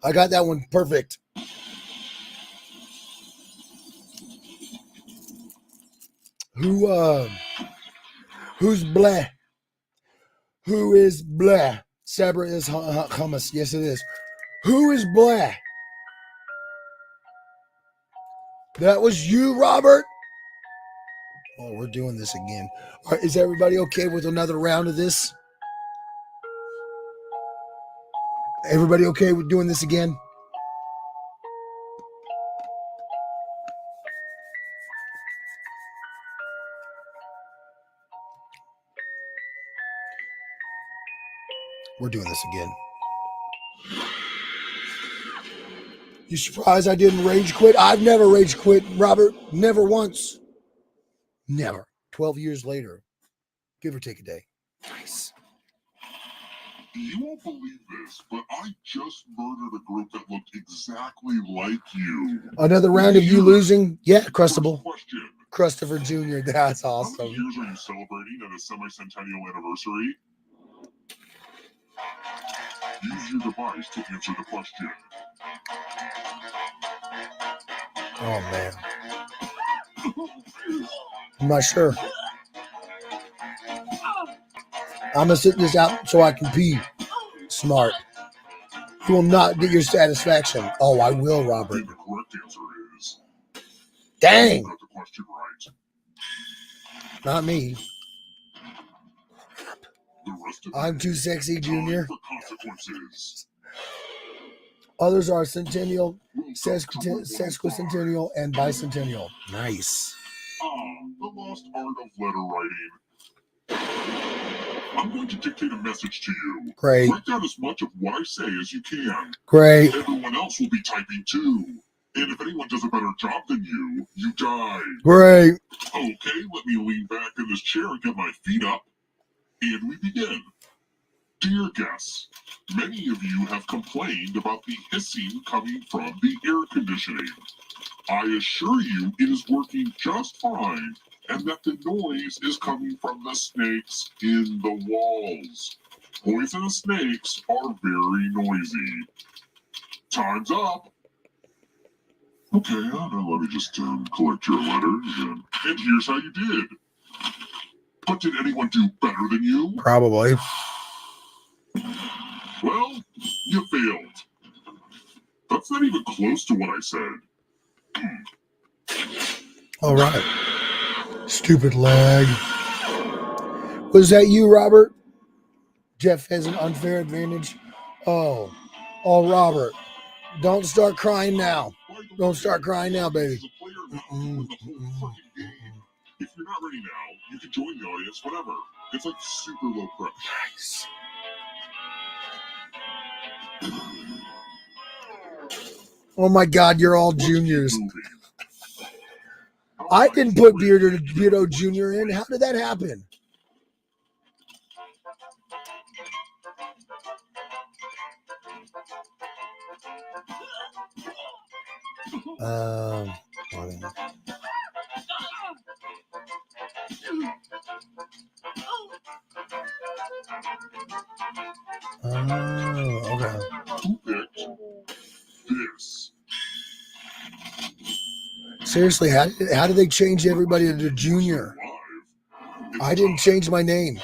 I got that one perfect. Who's blah? Who is blah? Sabra is hummus. Yes, it is. Who is blah? That was you, Robert. Oh, we're doing this again. All right, is everybody okay with another round of this? Everybody okay with doing this again? We're doing this again. You surprised I didn't rage quit? I've never rage quit, Robert. Never once. Never. 12 years later. Give or take a day. Nice. You won't believe this, but I just murdered a group that looked exactly like you. Another round of you losing? Yeah, Crustable. Question. Christopher Jr. That's How awesome. many years are you celebrating at a semi-centennial anniversary? Use your device to answer the question. Oh, man. I'm not sure. I'm going to sit this out so I can pee. Smart. You will not get your satisfaction. Oh, I will, Robert. And the correct answer is... Dang. You got the question right. Not me. The rest of I'm too sexy, Junior. for consequences. Others are centennial, sesquicentennial, and bicentennial. Nice. The lost art of letter writing. I'm going to dictate a message to you. Great. Write down as much of what I say as you can. Great. Everyone else will be typing too. And if anyone does a better job than you, you die. Great. Okay, let me lean back in this chair and get my feet up. And we begin. Dear guests, many of you have complained about the hissing coming from the air conditioning. I assure you it is working just fine, and that the noise is coming from the snakes in the walls. Poisonous snakes are very noisy. Time's up. Okay, now let me just collect your letters, and here's how you did. But did anyone do better than you? Probably. Well, you failed. That's not even close to what I said. All right. Stupid lag. Was that you, Robert? Jeff has an unfair advantage. Oh, Robert. Don't start crying now. Don't start crying now, baby. If you're not ready now, you can join the audience whenever. It's like super low pressure. Nice. Oh my God, you're all juniors. I didn't put Beardo Jr. in. How did that happen? Okay. Okay. Who picked this? Seriously, how did they change everybody to Junior? I didn't change my name.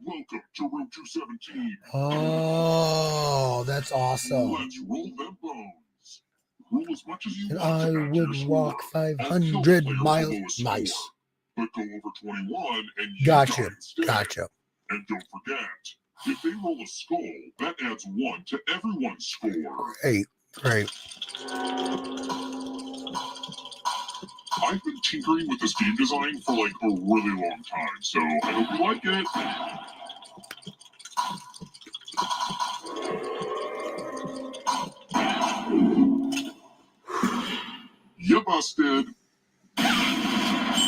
Welcome to room 217. Oh, that's awesome. Let's roll them bones. Roll as much as you And want. I to add to would your walk score. I'll kill 500 the player miles. below a score, Nice. But go over 21 and you Gotcha. die instead. Gotcha. And don't forget, if they roll a skull, that adds 1 to everyone's score. Great. I've been tinkering with this game design for like a really long time, so I hope you like it. You busted.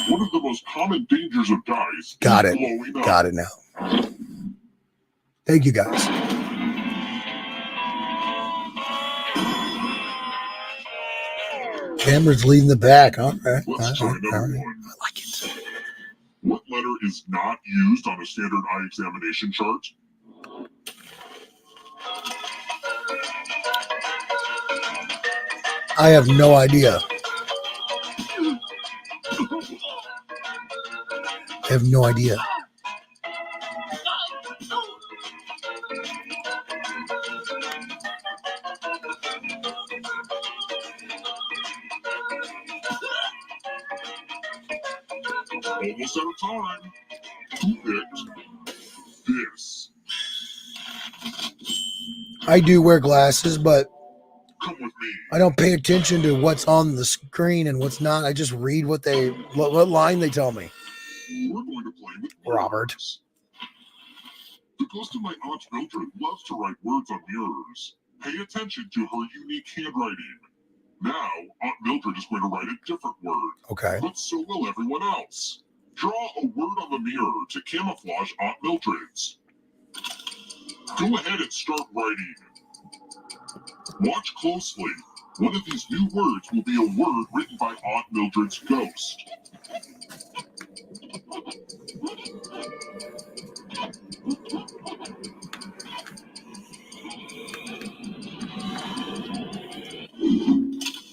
One of the most common dangers of dice Got is it. blowing up. Got it now. Thank you, guys. Cameron's leading the back. All right. Let's try another one. I like it. What letter is not used on a standard eye examination chart? I have no idea. I have no idea. Almost out of time. Who picked this? I do wear glasses, but Come with me. I don't pay attention to what's on the screen and what's not. I just read what line they tell me. We're going to play with Robert. words. The ghost of my Aunt Mildred loves to write words on mirrors. Pay attention to her unique handwriting. Now, Aunt Mildred is going to write a different word. Okay. But so will everyone else. Draw a word on the mirror to camouflage Aunt Mildred's. Go ahead and start writing. Watch closely. One of these new words will be a word written by Aunt Mildred's ghost.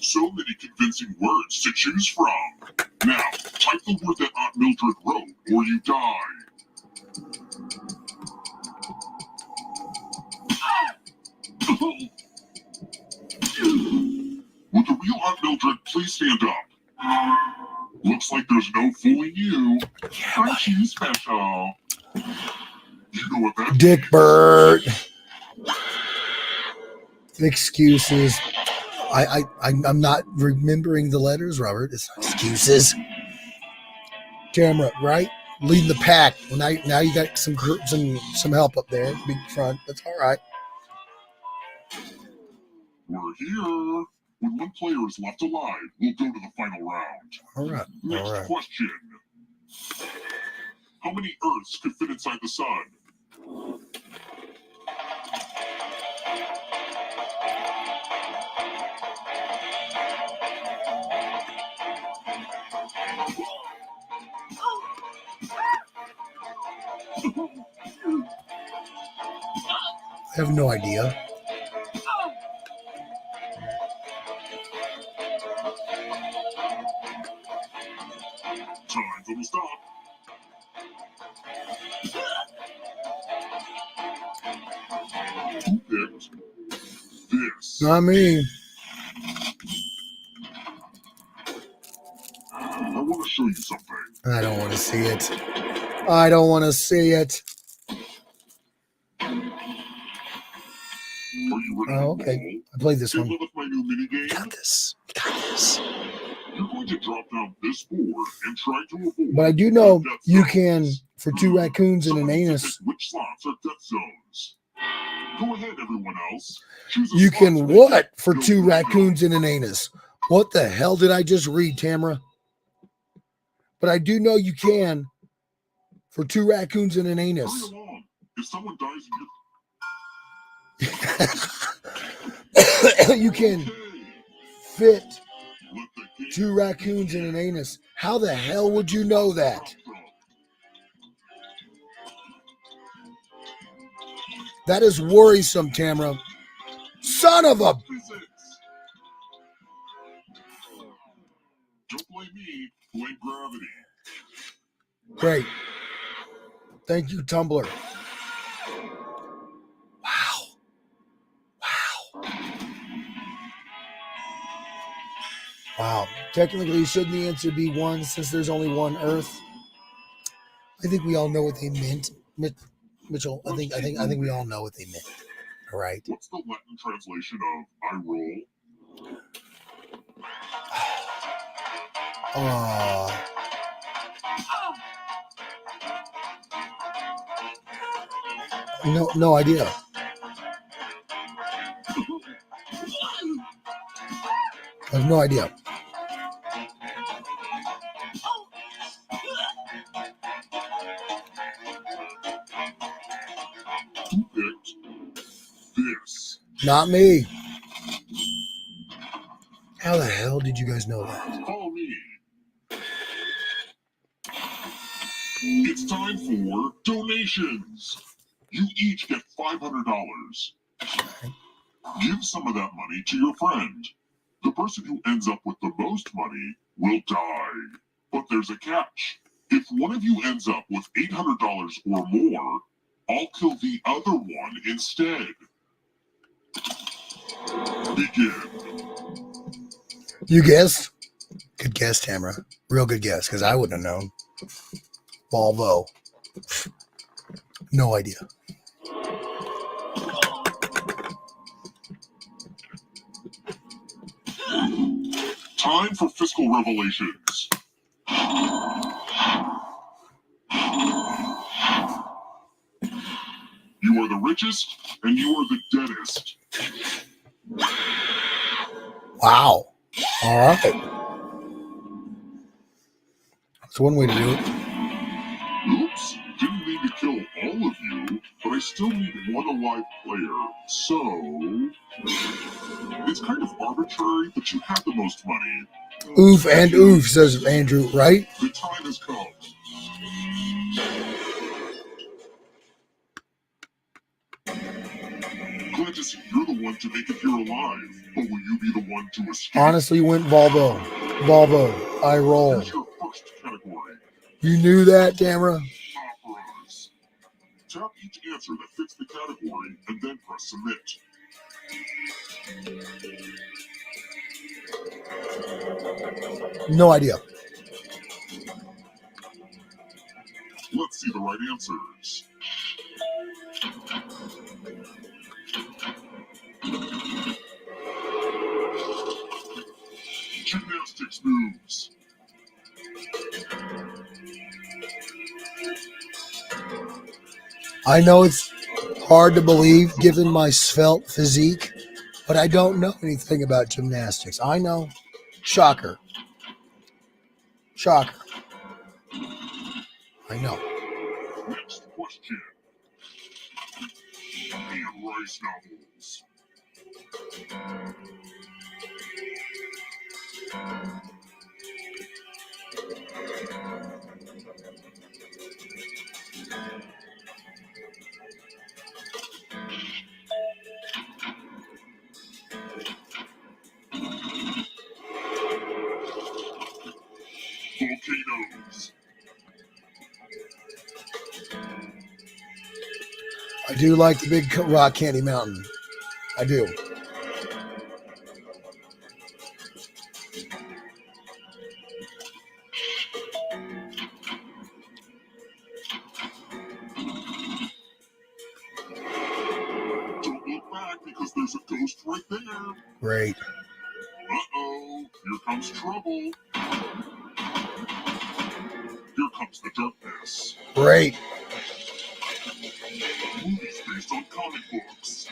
So many convincing words to choose from. Now, type the word that Aunt Mildred wrote, or you die. Would the real Aunt Mildred please stand up? Looks like there's no fooling you. Aren't you special? You know what that Dick means. Bird. Excuses. I'm not remembering the letters, Robert. It's not excuses. Tamara, right? Leading the pack. Well, now you got some help up there, big front. That's all right. We're here. When one player is left alive, we'll go to the final round. All right. Next All right. question. How many Earths could fit inside the sun? I have no idea. Time's almost up. Who picked this? Not me. I want to show you something. I don't want to see it. I don't want to see it. Are you ready? Oh, okay. I played this Hey, one. with my new minigame? Got this. Got this. You're going to drop down this board and try to avoid. But I do know death you zones. can, for 2 raccoons and an Someone needs to anus, pick which slots are death zones. Go ahead, everyone else. Choose a you slot can to what make for go 2 through the raccoons and an anus? What the hell did I just read, Tamara? But I do know you can for 2 raccoons and an Hurry anus. along. If someone dies in You can your... Okay. fit Let the game 2 raccoons and an anus. How the hell would you know that? That is worrisome, Tamara. Son of a... Physics. Don't blame me. Blame gravity. Great. Thank you, Tumblr. Wow. Wow. Wow. Technically, shouldn't the answer be 1 since there's only 1 Earth? I think we all know what they meant, Mitchell. I think we all know what they meant. All right. What's the Latin translation of I roll? No idea. I have no idea. Who picked this? Not me. How the hell did you guys know that? Follow me. It's time for donations. You each get $500. Give some of that money to your friend. The person who ends up with the most money will die. But there's a catch. If one of you ends up with $800 or more, I'll kill the other one instead. Begin. You guessed? Good guess, Tamara. Real good guess, because I wouldn't have known. Volvo. No idea. Time for fiscal revelations. richest, and you are the deadest. Wow. All right. That's one way to do it. Oops, didn't mean to kill all of you, but I still need one alive player, so... It's kind of arbitrary, but you have the most money. Oof and oof, says Andrew, right? The time has come. Glad to see you're the one to make it here alive, but will you be the one to escape? Honestly, went Volvo. Volvo. I roll. Here's your first category. You knew that, Tamara? Operas. Tap each answer that fits the category, and then press submit. No idea. Let's see the right answers. Gymnastics moves. I know it's hard to believe given my svelte physique, but I don't know anything about gymnastics. I know. Shocker. Shocker. I know. Next question. Anne Rice novels. Volcanoes. I do like the big rock candy mountain. I do. Don't look back because there's a ghost right there. Great. Uh-oh, here comes trouble. Here comes the darkness. Great. Movies based on comic books.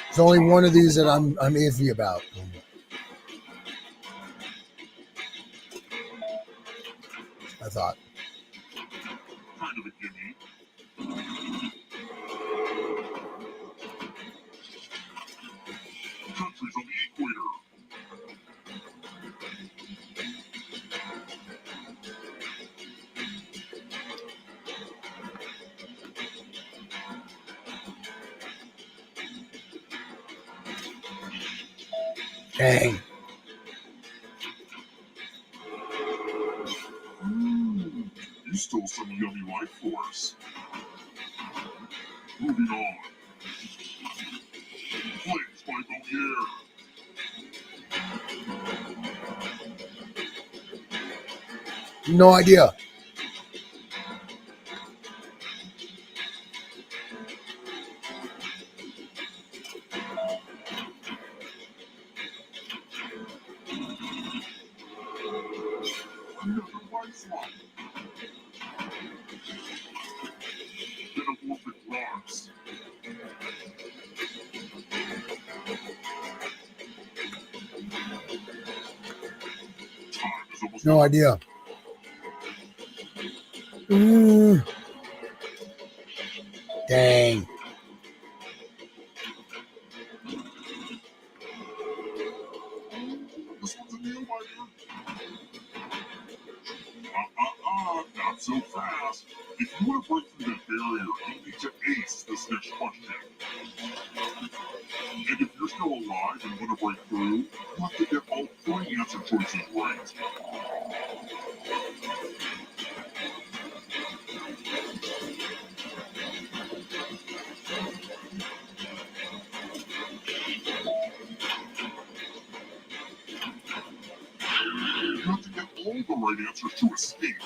There's only one of these that I'm iffy about. I thought. Kind of a gimme. Countries on the equator. Dang. You stole some yummy life force. Moving on. Flames by Moliere. No idea. Another lifeline. Metamorphic rocks. Time is almost No up. idea. Dang. This one's a nail biter. Not so fast. If you want to break through that barrier, you need to ace this next question. And if you're still alive and want to break through, you have to get all 3 answer choices right. You have to get all the right answers to escape.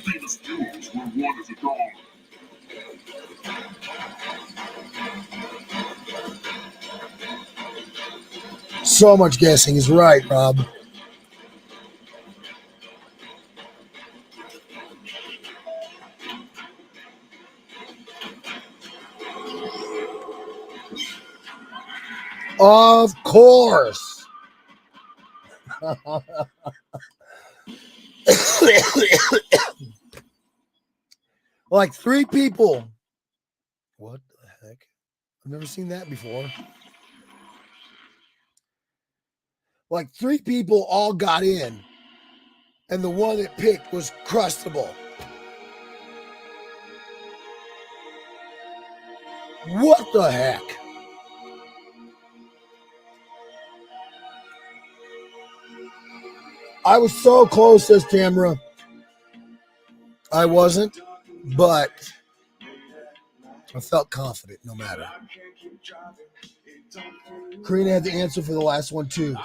Famous duels where one is a dog. So much guessing is right, Rob. Of course. Like 3 people. What the heck? I've never seen that before. Like 3 people all got in, and the one that picked was Crustable. What the heck? I was so close, says Tamara. I wasn't, but I felt confident no matter. Karina had the answer for the last one, too.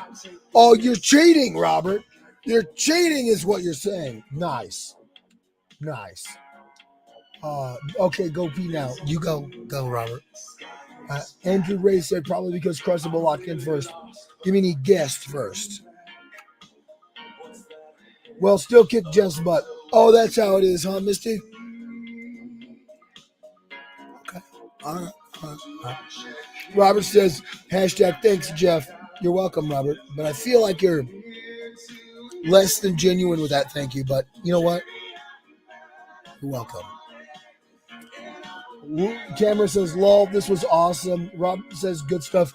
Oh, you're cheating, Robert. You're cheating is what you're saying. Nice. Nice. Okay, go pee now. You go. Go, Robert. Andrew Ray said probably because Crustable locked in first. Give me any guessed first. Well, still kick Jeff's butt. Oh, that's how it is, huh, Misty? Okay. All right. All right. Robert says, hashtag thanks, Jeff. You're welcome, Robert. But I feel like you're less than genuine with that thank you. But you know what? You're welcome. Tamara says, lol, this was awesome. Rob says, good stuff.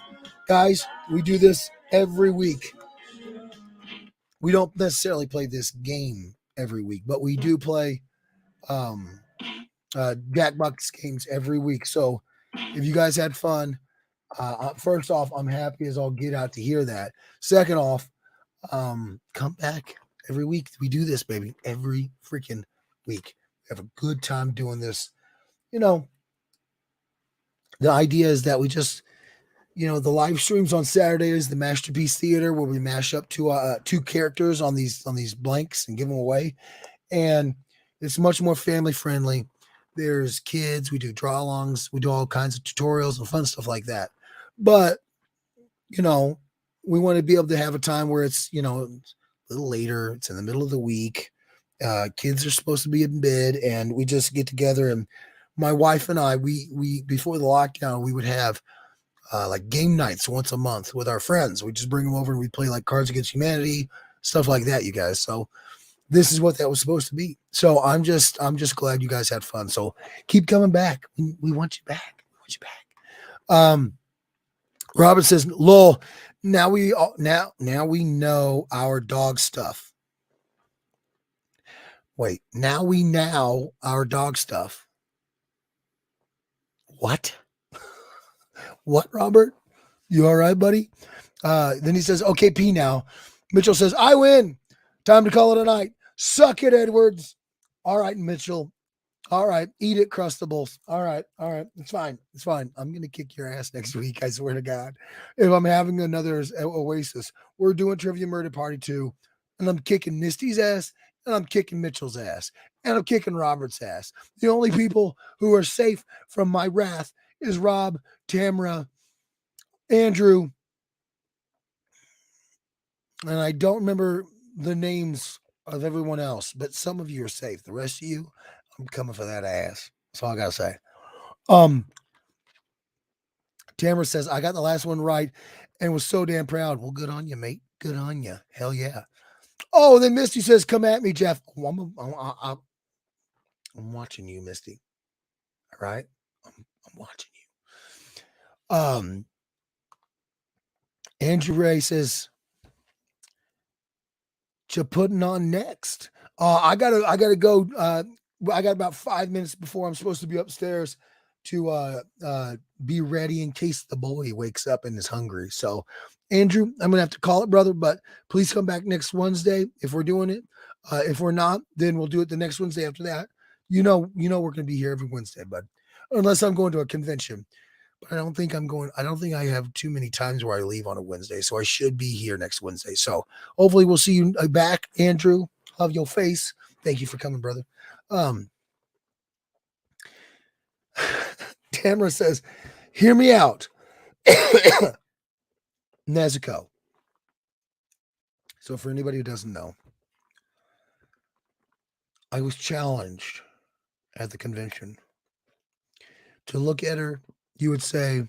Guys, we do this every week. We don't necessarily play this game every week, but we do play Jackbox games every week. So if you guys had fun, first off, I'm happy as all get out to hear that. Second off, come back every week. We do this, baby, every freaking week. We have a good time doing this. You know, the idea is that we just, the live streams on Saturdays, the Masterpiece Theater, where we mash up 2 characters on these blanks and give them away. And it's much more family friendly. There's kids, we do draw alongs, we do all kinds of tutorials and fun stuff like that. But, we want to be able to have a time where it's, a little later, it's in the middle of the week. Kids are supposed to be in bed, and we just get together. And my wife and I, we before the lockdown, we would have like game nights once a month with our friends. We just bring them over and we play like Cards Against Humanity, stuff like that, you guys. So this is what that was supposed to be. So I'm just glad you guys had fun. So keep coming back. We want you back. We want you back. Robert says, lol, now we know our dog stuff. Wait, now we know our dog stuff. What? What, Robert? You all right, buddy? Then he says, okay, pee now. Mitchell says, I win. Time to call it a night. Suck it, Edwards. All right, Mitchell. All right, eat it, Crustables. All right. It's fine. I'm going to kick your ass next week, I swear to God. If I'm having another Oasis, we're doing Trivia Murder Party 2, and I'm kicking Misty's ass, and I'm kicking Mitchell's ass, and I'm kicking Robert's ass. The only people who are safe from my wrath is Rob, Tamara, Andrew, and I don't remember the names of everyone else, but some of you are safe. The rest of you, I'm coming for that ass. That's all I gotta say. Tamara says, I got the last one right and was so damn proud. Well, good on you, mate. Good on you. Hell yeah. Oh, then Misty says, come at me, Jeff. I'm watching you, Misty. All right? I'm watching you. Andrew Ray says, you're putting on next. I gotta go. I got about 5 minutes before I'm supposed to be upstairs to be ready in case the boy wakes up and is hungry. So, Andrew, I'm gonna have to call it, brother. But please come back next Wednesday if we're doing it. If we're not, then we'll do it the next Wednesday after that. We're gonna be here every Wednesday, bud. Unless I'm going to a convention. But I don't think I have too many times where I leave on a Wednesday. So I should be here next Wednesday. So hopefully we'll see you back, Andrew. Love your face. Thank you for coming, brother. Tamara says, hear me out. Nezuko. So for anybody who doesn't know, I was challenged at the convention to look at her. You would say,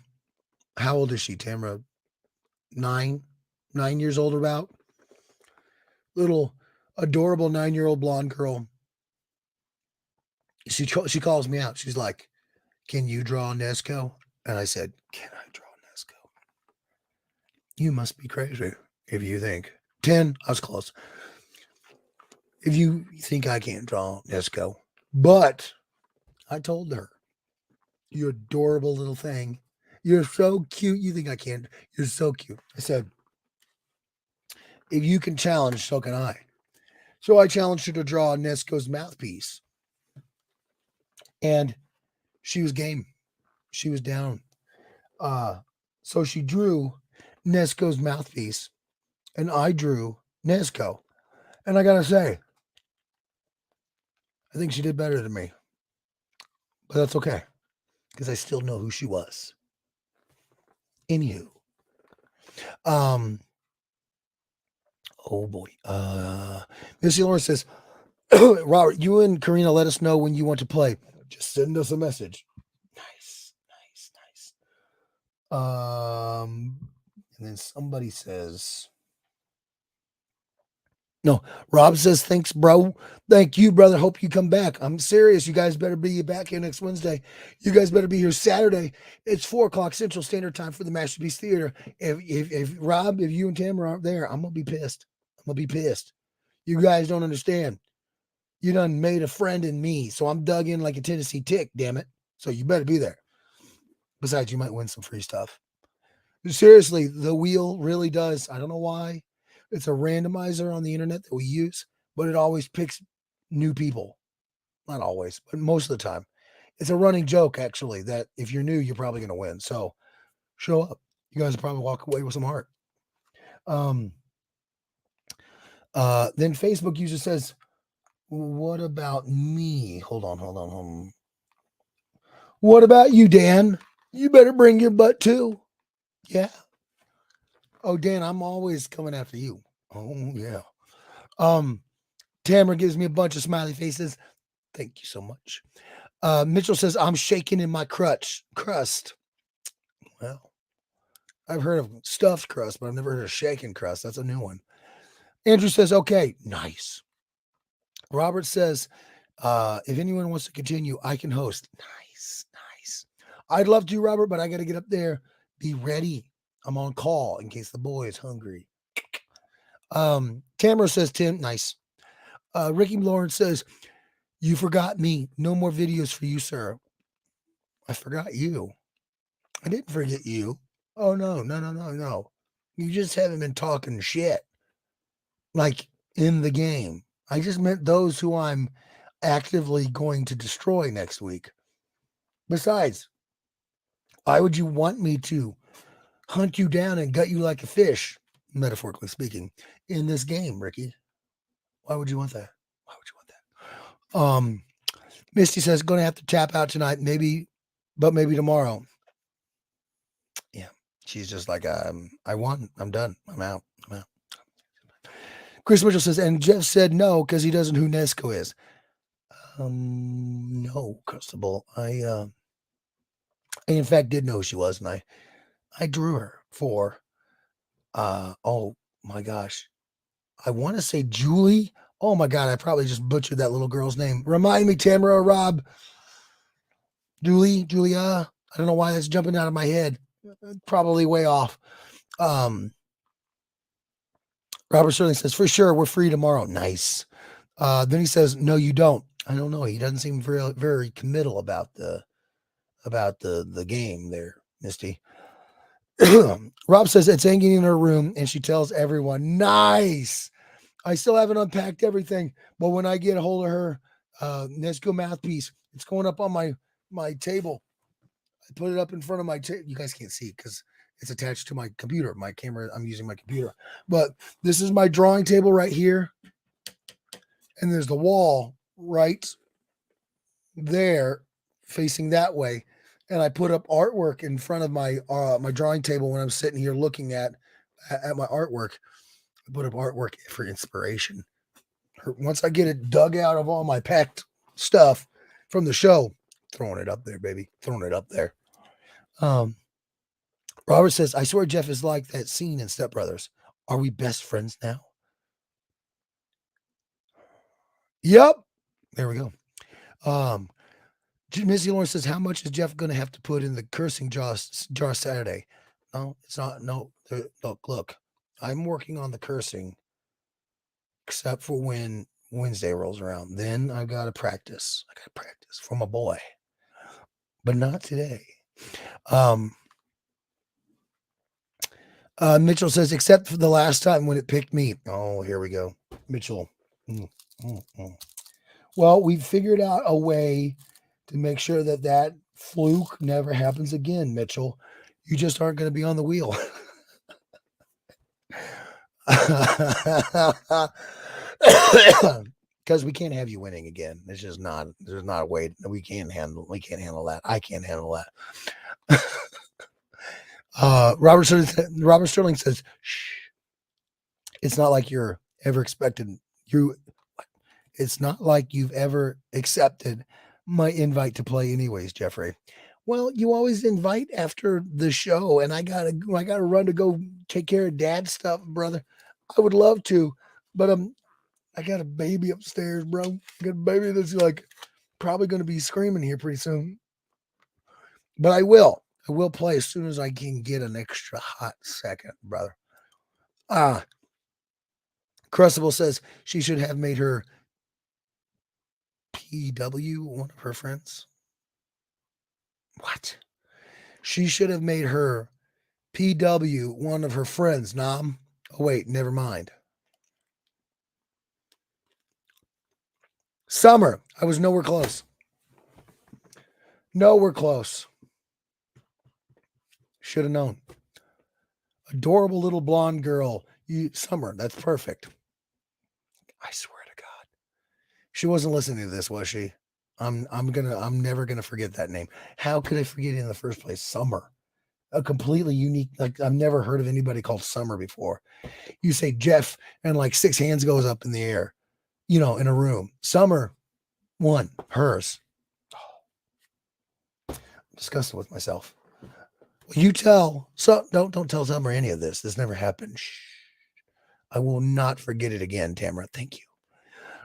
how old is she, Tamara? 9 years old, about. Little adorable 9-year-old blonde girl. She calls me out. She's like, can you draw Nesco? And I said, can I draw Nesco? You must be crazy if you think. 10, I was close. If you think I can't draw Nesco. But I told her, you adorable little thing. You're so cute. You think I can't. You're so cute. I said, if you can challenge, so can I. So I challenged her to draw Nesco's mouthpiece. And she was game. She was down. So she drew Nesco's mouthpiece. And I drew Nesco. And I got to say, I think she did better than me. But that's okay. Because I still know who she was. Anywho. Oh boy. Missy Lawrence says, Robert, you and Karina let us know when you want to play. Just send us a message. Nice. And then somebody says, no, Rob says, thanks, bro. Thank you, brother. Hope you come back. I'm serious. You guys better be back here next Wednesday. You guys better be here Saturday. It's 4:00 Central Standard Time for the Masterpiece Theater. If Rob, if you and Tamara aren't there, I'm going to be pissed. You guys don't understand. You done made a friend in me. So I'm dug in like a Tennessee tick, damn it. So you better be there. Besides, you might win some free stuff. Seriously, the wheel really does. I don't know why. It's a randomizer on the internet that we use, but it always picks new people. Not always, but most of the time. It's a running joke, actually, that if you're new, you're probably going to win. So show up. You guys will probably walk away with some heart. Then Facebook user says, what about me? Hold on. What about you, Dan? You better bring your butt too. Yeah. Oh, Dan, I'm always coming after you. Oh, yeah. Tamara gives me a bunch of smiley faces. Thank you so much. Mitchell says, I'm shaking in my crust. Well, I've heard of stuffed crust, but I've never heard of shaken crust. That's a new one. Andrew says, okay, nice. Robert says, if anyone wants to continue, I can host. Nice. I'd love to, Robert, but I got to get up there. Be ready. I'm on call in case the boy is hungry. Tamara says, Tim, nice. Ricky Lawrence says, you forgot me. No more videos for you, sir. I forgot you. I didn't forget you. Oh, no. You just haven't been talking shit. Like in the game. I just meant those who I'm actively going to destroy next week. Besides, why would you want me to hunt you down and gut you like a fish, metaphorically speaking, in this game, Ricky? Why would you want that? Misty says, going to have to tap out tonight, maybe tomorrow. Yeah, she's just like, I won. I'm done. I'm out. Chris Mitchell says, and Jeff said no because he doesn't know who Nesco is. No, Crustable. I in fact did know who she was, and I drew her for oh my gosh. I want to say Julie. Oh my God, I probably just butchered that little girl's name. Remind me, Tamara or Rob. Julia. I don't know why that's jumping out of my head. Probably way off. Robert Sterling says, for sure, we're free tomorrow. Nice. Then he says, no, you don't. I don't know. He doesn't seem very, very committal about the game there, Misty. Rob says it's hanging in her room and she tells everyone, nice. I still haven't unpacked everything, but when I get a hold of her Nesco mouthpiece, it's going up on my table. I put it up in front of my table. You guys can't see it because it's attached to my computer, my camera. I'm using my computer, but this is my drawing table right here. And there's the wall right there facing that way. And I put up artwork in front of my my drawing table when I'm sitting here looking at my artwork. I put up artwork for inspiration. Once I get it dug out of all my packed stuff from the show, throwing it up there, baby. Throwing it up there. Robert says, I swear Jeff is like that scene in Step Brothers. Are we best friends now? Yep. There we go. Missy Lawrence says, how much is Jeff going to have to put in the cursing jar Saturday? No, it's not. No, look, I'm working on the cursing except for when Wednesday rolls around. Then I got to practice. I got to practice for my boy, but not today. Mitchell says, except for the last time when it picked me. Oh, here we go. Mitchell. Well, we've figured out a way to make sure that fluke never happens again, Mitchell. You just aren't going to be on the wheel. Because we can't have you winning again. It's just not, there's not a way. We can't handle that. I can't handle that. Robert Sterling says, shh. It's not like you're ever expected. It's not like you've ever accepted my invite to play anyways, Jeffrey. Well, you always invite after the show, and I gotta run to go take care of dad stuff, brother. I would love to, but I got a baby upstairs, bro. I got a baby that's like probably gonna be screaming here pretty soon. But I will play as soon as I can get an extra hot second, brother. Crucible says she should have made her PW one of her friends. What? She should have made her PW one of her friends, Nom. Oh, wait, never mind. Summer. I was nowhere close. Nowhere close. Should have known. Adorable little blonde girl. Summer, that's perfect. I swear to God. She wasn't listening to this, was she? I'm never gonna forget that name. How could I forget it in the first place? Summer. A completely unique, like I've never heard of anybody called Summer before. You say Jeff, and like 6 hands goes up in the air, in a room. Summer, one, hers. I'm disgusted with myself. Well, you tell, so don't tell Summer any of this. This never happened. Shh. I will not forget it again, Tamara. Thank you.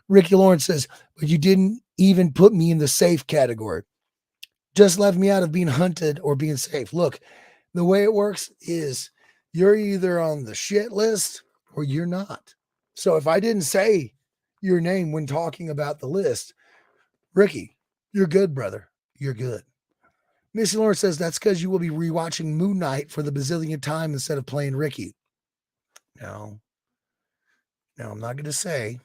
Ricky Lawrence says, but you didn't even put me in the safe category. Just left me out of being hunted or being safe. Look, the way it works is you're either on the shit list or you're not. So if I didn't say your name when talking about the list, Ricky, you're good, brother. You're good. Missy Lawrence says that's because you will be rewatching Moon Knight for the bazillionth time instead of playing Ricky. No, I'm not going to say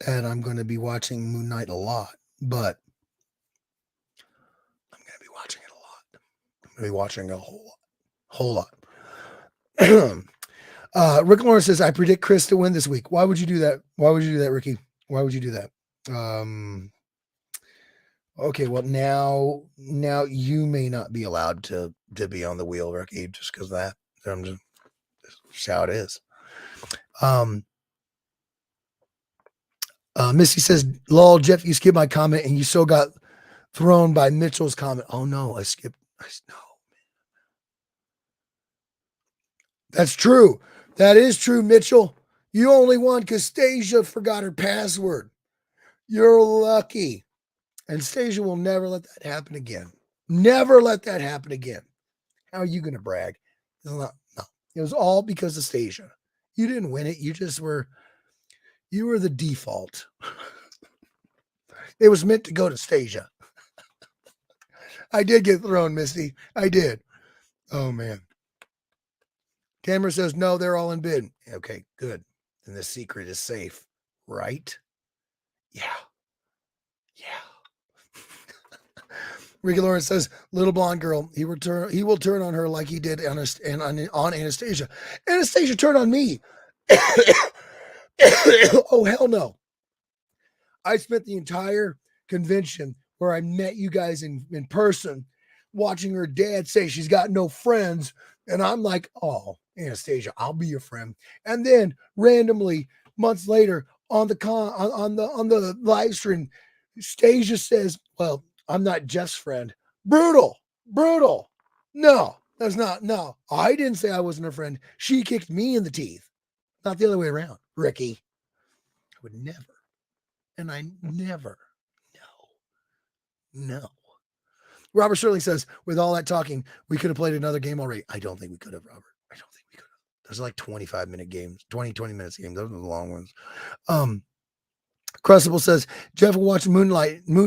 that I'm going to be watching Moon Knight a lot, but I'm going to be watching it a lot. I'm going to be watching a whole lot. Rick Lawrence says, I predict Chris to win this week. Why would you do that? Why would you do that, Ricky? Why would you do that? Okay, well, now you may not be allowed to be on the wheel, Ricky, just because of that. Just how it is. Missy says, lol, Jeff, you skipped my comment and you so got thrown by Mitchell's comment. Oh no, I skipped. No. That's true. That is true, Mitchell. You only won because Stasia forgot her password. You're lucky. And Stasia will never let that happen again. Never let that happen again. How are you going to brag? No. It was all because of Stasia. You didn't win it. You were the default. It was meant to go to Stasia. I did get thrown, Misty. I did. Oh, man. Tamara says, no, they're all in bid. Okay, good. And the secret is safe, right? Yeah. Ricky Lawrence says, little blonde girl, he will turn on her like he did on Anastasia. Anastasia turned on me. Oh, hell no. I spent the entire convention where I met you guys in person watching her dad say she's got no friends. And I'm like, oh, Anastasia, I'll be your friend. And then randomly, months later, on the live stream, Stasia says, well, I'm not Jeff's friend. Brutal. No, that's not. No, I didn't say I wasn't her friend. She kicked me in the teeth, not the other way around. Ricky, I would never. And I never. No. Robert Sterling says, with all that talking, we could have played another game already. I don't think we could have, Robert. I don't think we could have. Those are like 25-minute games, 20 minutes games. Those are the long ones. Crucible says, Jeff will watch Moon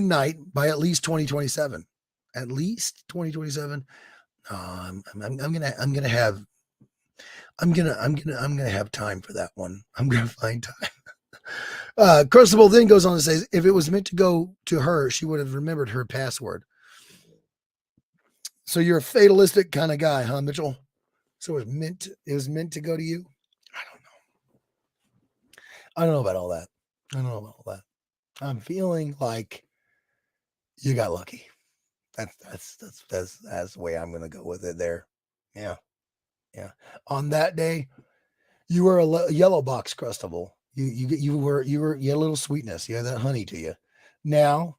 Knight by at least 2027. At least 2027. I'm gonna have time for that one. I'm gonna find time. Crucible then goes on to say, if it was meant to go to her, she would have remembered her password. So you're a fatalistic kind of guy, huh, Mitchell? So it was meant to go to you? I don't know about all that. I'm feeling like you got lucky. That's the way I'm gonna go with it there. Yeah. On that day, you were a yellow box crustable. You had a little sweetness. You had that honey to you. Now,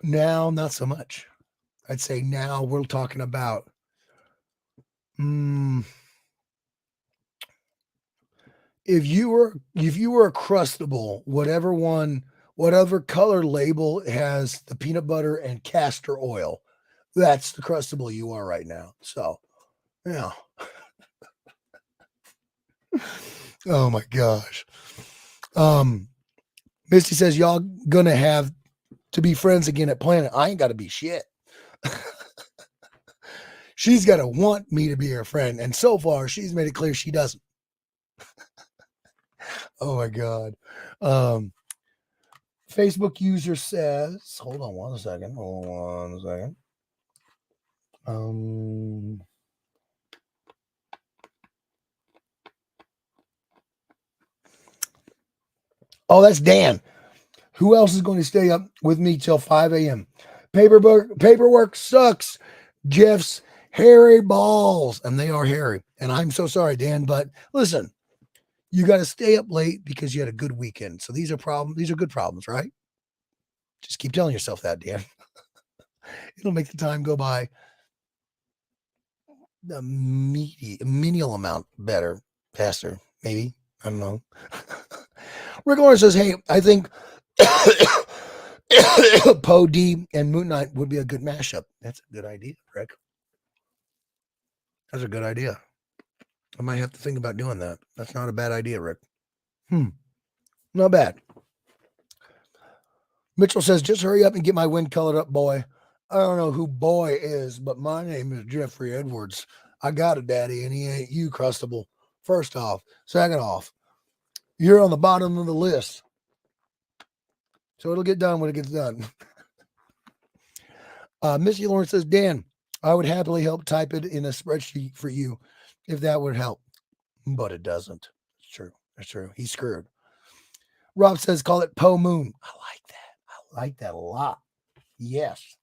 not so much. I'd say now we're talking about if you were a crustable, whatever color label has the peanut butter and castor oil, that's the crustable you are right now. So, yeah. Oh my gosh. Misty says y'all gonna have to be friends again at Planet. I ain't got to be shit. She's got to want me to be her friend, and so far she's made it clear she doesn't. Oh my God. Facebook user says, hold on one second. Oh, that's Dan. Who else is going to stay up with me till 5 a.m.? Paperwork sucks. Jeff's hairy balls, and they are hairy. And I'm so sorry, Dan, but listen, you got to stay up late because you had a good weekend. So these are problems. These are good problems, right? Just keep telling yourself that, Dan. It'll make the time go by a menial amount better, faster, maybe. I don't know. Rick Lawrence says, hey, I think Poe D and Moon Knight would be a good mashup. That's a good idea, Rick. That's a good idea. I might have to think about doing that. That's not a bad idea, Rick. Not bad. Mitchell says, just hurry up and get my wind colored up, boy. I don't know who boy is, but my name is Jeffrey Edwards. I got a daddy, and he ain't you, Crustable. First off. Second off, you're on the bottom of the list. So it'll get done when it gets done. Missy Lawrence says, Dan, I would happily help type it in a spreadsheet for you if that would help. But it doesn't. It's true. It's true. He's screwed. Rob says, call it Poe Moon. I like that. I like that a lot. Yes.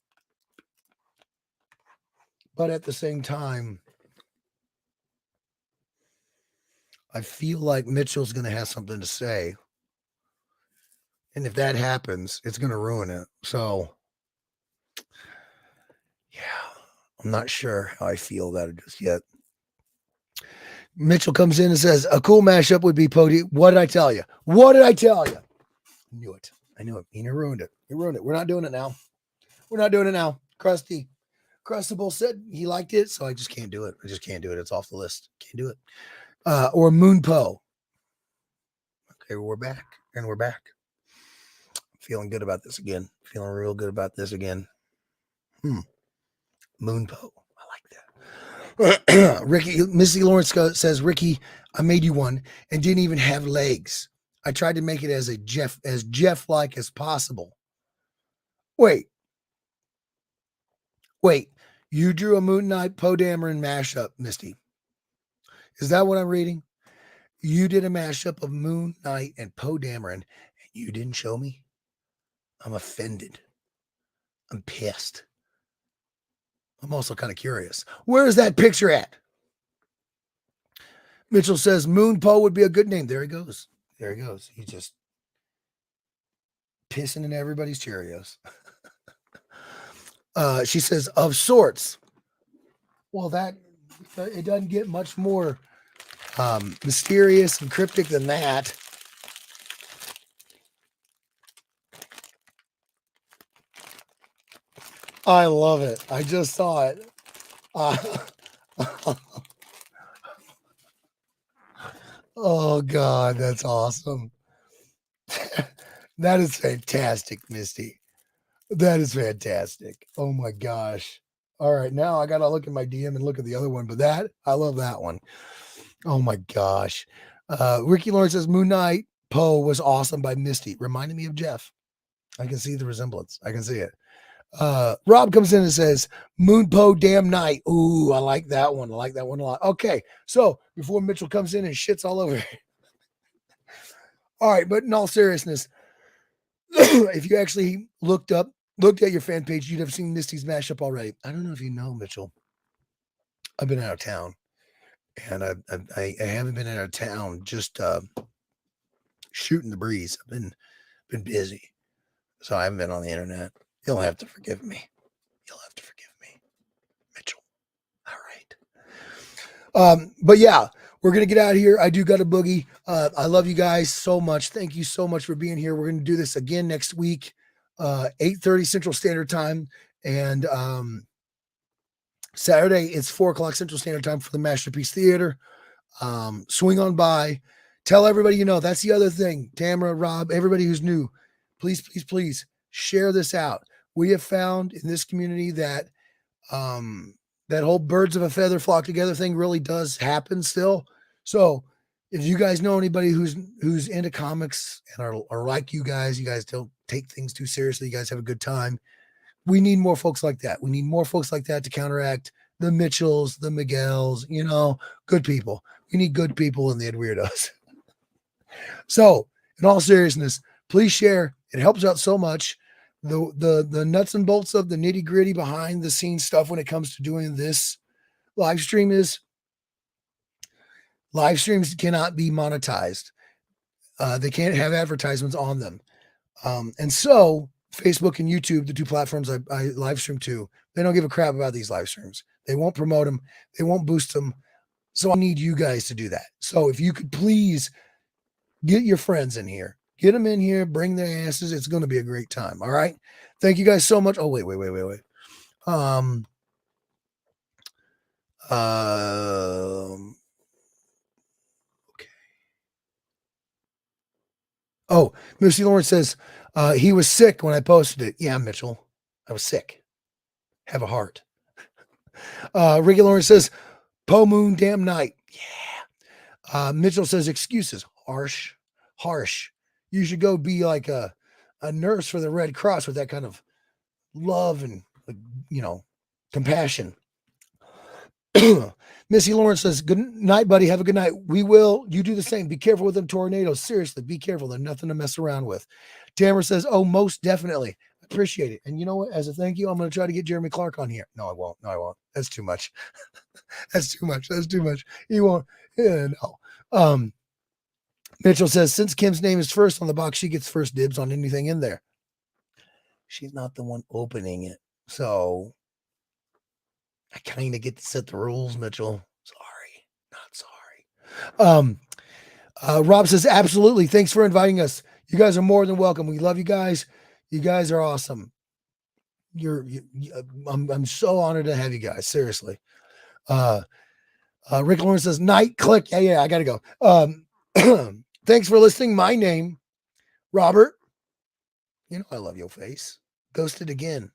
But at the same time, I feel like Mitchell's going to have something to say. And if that happens, it's going to ruin it. So, yeah, I'm not sure how I feel about it just yet. Mitchell comes in and says, a cool mashup would be Pody. What did I tell you? I knew it. He ruined it. We're not doing it now. Crustable said he liked it, so I just can't do it. It's off the list. Can't do it. Or Moon Poe. Okay, we're back. I'm feeling good about this again. Feeling real good about this again. Moon Poe. I like that. Ricky, Missy Lawrence says, Ricky, I made you one and didn't even have legs. I tried to make it as Jeff-like as possible. Wait. You drew a Moon Knight Poe Dameron mashup, Misty. Is that what I'm reading? You did a mashup of Moon Knight and Poe Dameron, and you didn't show me? I'm offended. I'm pissed. I'm also kind of curious. Where is that picture at? Mitchell says Moon Poe would be a good name. There he goes. There he goes. He's just pissing in everybody's Cheerios. She says, of sorts. Well, that it doesn't get much more mysterious and cryptic than that. I love it. I just saw it. Oh God, that's awesome. That is fantastic, Misty. That is fantastic. Oh my gosh. All right, now I gotta look at my DM and look at the other one, but that I love that one. Oh my gosh. Ricky Lawrence says Moon Knight Poe was awesome by Misty. Reminded me of Jeff. I can see the resemblance. I can see it. Rob comes in and says Moon Poe damn night. Ooh, I like that one. I like that one a lot. Okay, so before Mitchell comes in and shits all over. All right, but in all seriousness, if you actually looked at your fan page, you'd have seen Misty's mashup already. I don't know if you know, Mitchell. I've been out of town, and I haven't been out of town just shooting the breeze. I've been busy, so I haven't been on the internet. You'll have to forgive me. You'll have to forgive me, Mitchell. All right. But yeah, we're going to get out of here. I do got a boogie. I love you guys so much. Thank you so much for being here. We're going to do this again next week, 8:30 Central Standard Time. And Saturday, it's 4 o'clock Central Standard Time for the Masterpiece Theater. Swing on by. Tell everybody you know. That's the other thing. Tamara, Rob, everybody who's new, please, please, please share this out. We have found in this community that that whole birds of a feather flock together thing really does happen still. So if you guys know anybody who's into comics and are like you guys don't take things too seriously, you guys have a good time. We need more folks like that. We need more folks like that to counteract the Mitchells, the Miguels, good people. We need good people in the Edweirdos. So in all seriousness, please share. It helps out so much. The nuts and bolts of the nitty gritty behind the scenes stuff when it comes to doing this live stream is live streams cannot be monetized. They can't have advertisements on them. And so Facebook and YouTube, the two platforms I live stream to, they don't give a crap about these live streams. They won't promote them. They won't boost them. So I need you guys to do that. So if you could please get your friends in here. Get them in here, bring their asses. It's going to be a great time. All right. Thank you guys so much. Oh, wait. Okay. Oh, Missy Lawrence says he was sick when I posted it. Yeah, Mitchell. I was sick. Have a heart. Ricky Lawrence says, Poe Moon damn night. Yeah. Mitchell says excuses. Harsh. You should go be like a nurse for the Red Cross with that kind of love and, compassion. Missy Lawrence says, good night, buddy. Have a good night. We will. You do the same. Be careful with them tornadoes. Seriously, be careful. They're nothing to mess around with. Tamara says, oh, most definitely. Appreciate it. And you know what? As a thank you, I'm going to try to get Jeremy Clark on here. No, I won't. That's too much. That's too much. He won't. Yeah, no. Mitchell says, since Kim's name is first on the box, she gets first dibs on anything in there. She's not the one opening it. So I kind of get to set the rules, Mitchell. Not sorry. Rob says, absolutely. Thanks for inviting us. You guys are more than welcome. We love you guys. You guys are awesome. I'm so honored to have you guys. Seriously. Rick Lawrence says, night click. Yeah, I got to go. Thanks for listening. My name, Robert. You know I love your face. Ghosted again.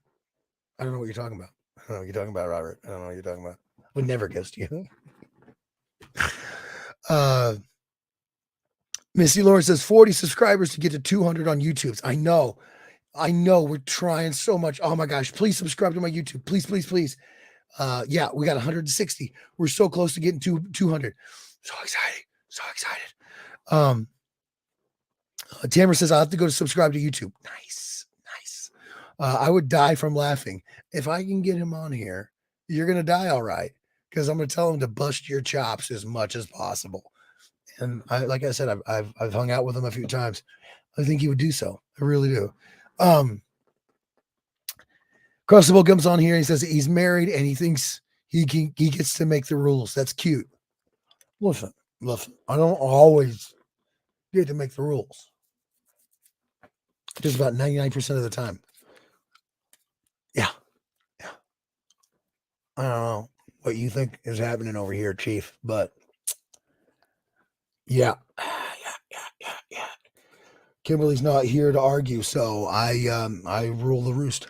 I don't know what you're talking about. I don't know what you're talking about, Robert. I don't know what you're talking about. I would never ghost you. Missy Lawrence says 40 subscribers to get to 200 on YouTube. I know. We're trying so much. Oh my gosh. Please subscribe to my YouTube. Please. Yeah, we got 160. We're so close to getting to 200. So excited. Tamara says I'll have to go to subscribe to YouTube. Nice. I would die from laughing. If I can get him on here, you're going to die. All right. because I'm going to tell him to bust your chops as much as possible. And like I said, I've hung out with him a few times. I think he would do so. I really do. Crustables comes on here. And he says he's married and he thinks he gets to make the rules. That's cute. Listen. I don't always get to make the rules. Just about 99% of the time. Yeah. I don't know what you think is happening over here, Chief, but yeah. Kimberly's not here to argue, so I rule the roost.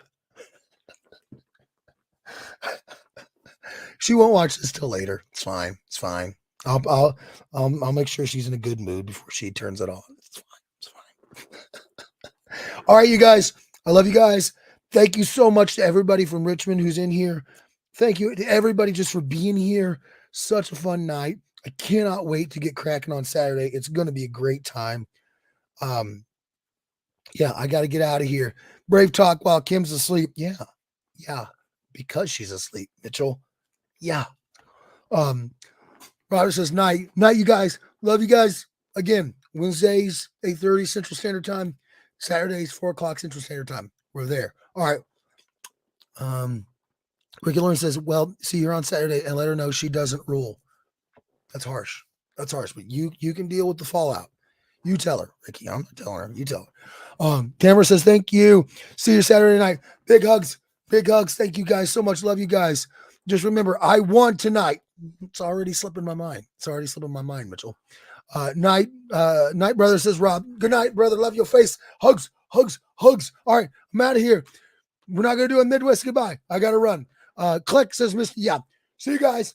She won't watch this till later. It's fine. I'll make sure she's in a good mood before she turns it on. It's fine. All right, you guys. I love you guys. Thank you so much to everybody from Richmond who's in here. Thank you to everybody just for being here. Such a fun night. I cannot wait to get cracking on Saturday. It's going to be a great time. Yeah, I got to get out of here. Brave talk while Kim's asleep. Yeah, because she's asleep, Mitchell. Yeah. Robert says, night, you guys. Love you guys. Again, Wednesdays, 8:30 Central Standard Time. Saturdays, 4 o'clock Central Standard Time. We're there. All right. Ricky Lauren says, well, see her on Saturday and let her know she doesn't rule. That's harsh. But you can deal with the fallout. You tell her, Ricky. I'm not telling her. You tell her. Tamara says, thank you. See you Saturday night. Big hugs. Thank you guys so much. Love you guys. Just remember, I won tonight. It's already slipping my mind. Mitchell. Night brother, says Rob. Good night, brother. Love your face. Hugs. All right, I'm out of here. We're not going to do a Midwest goodbye. I got to run. Click, says Mr. Yeah. See you guys.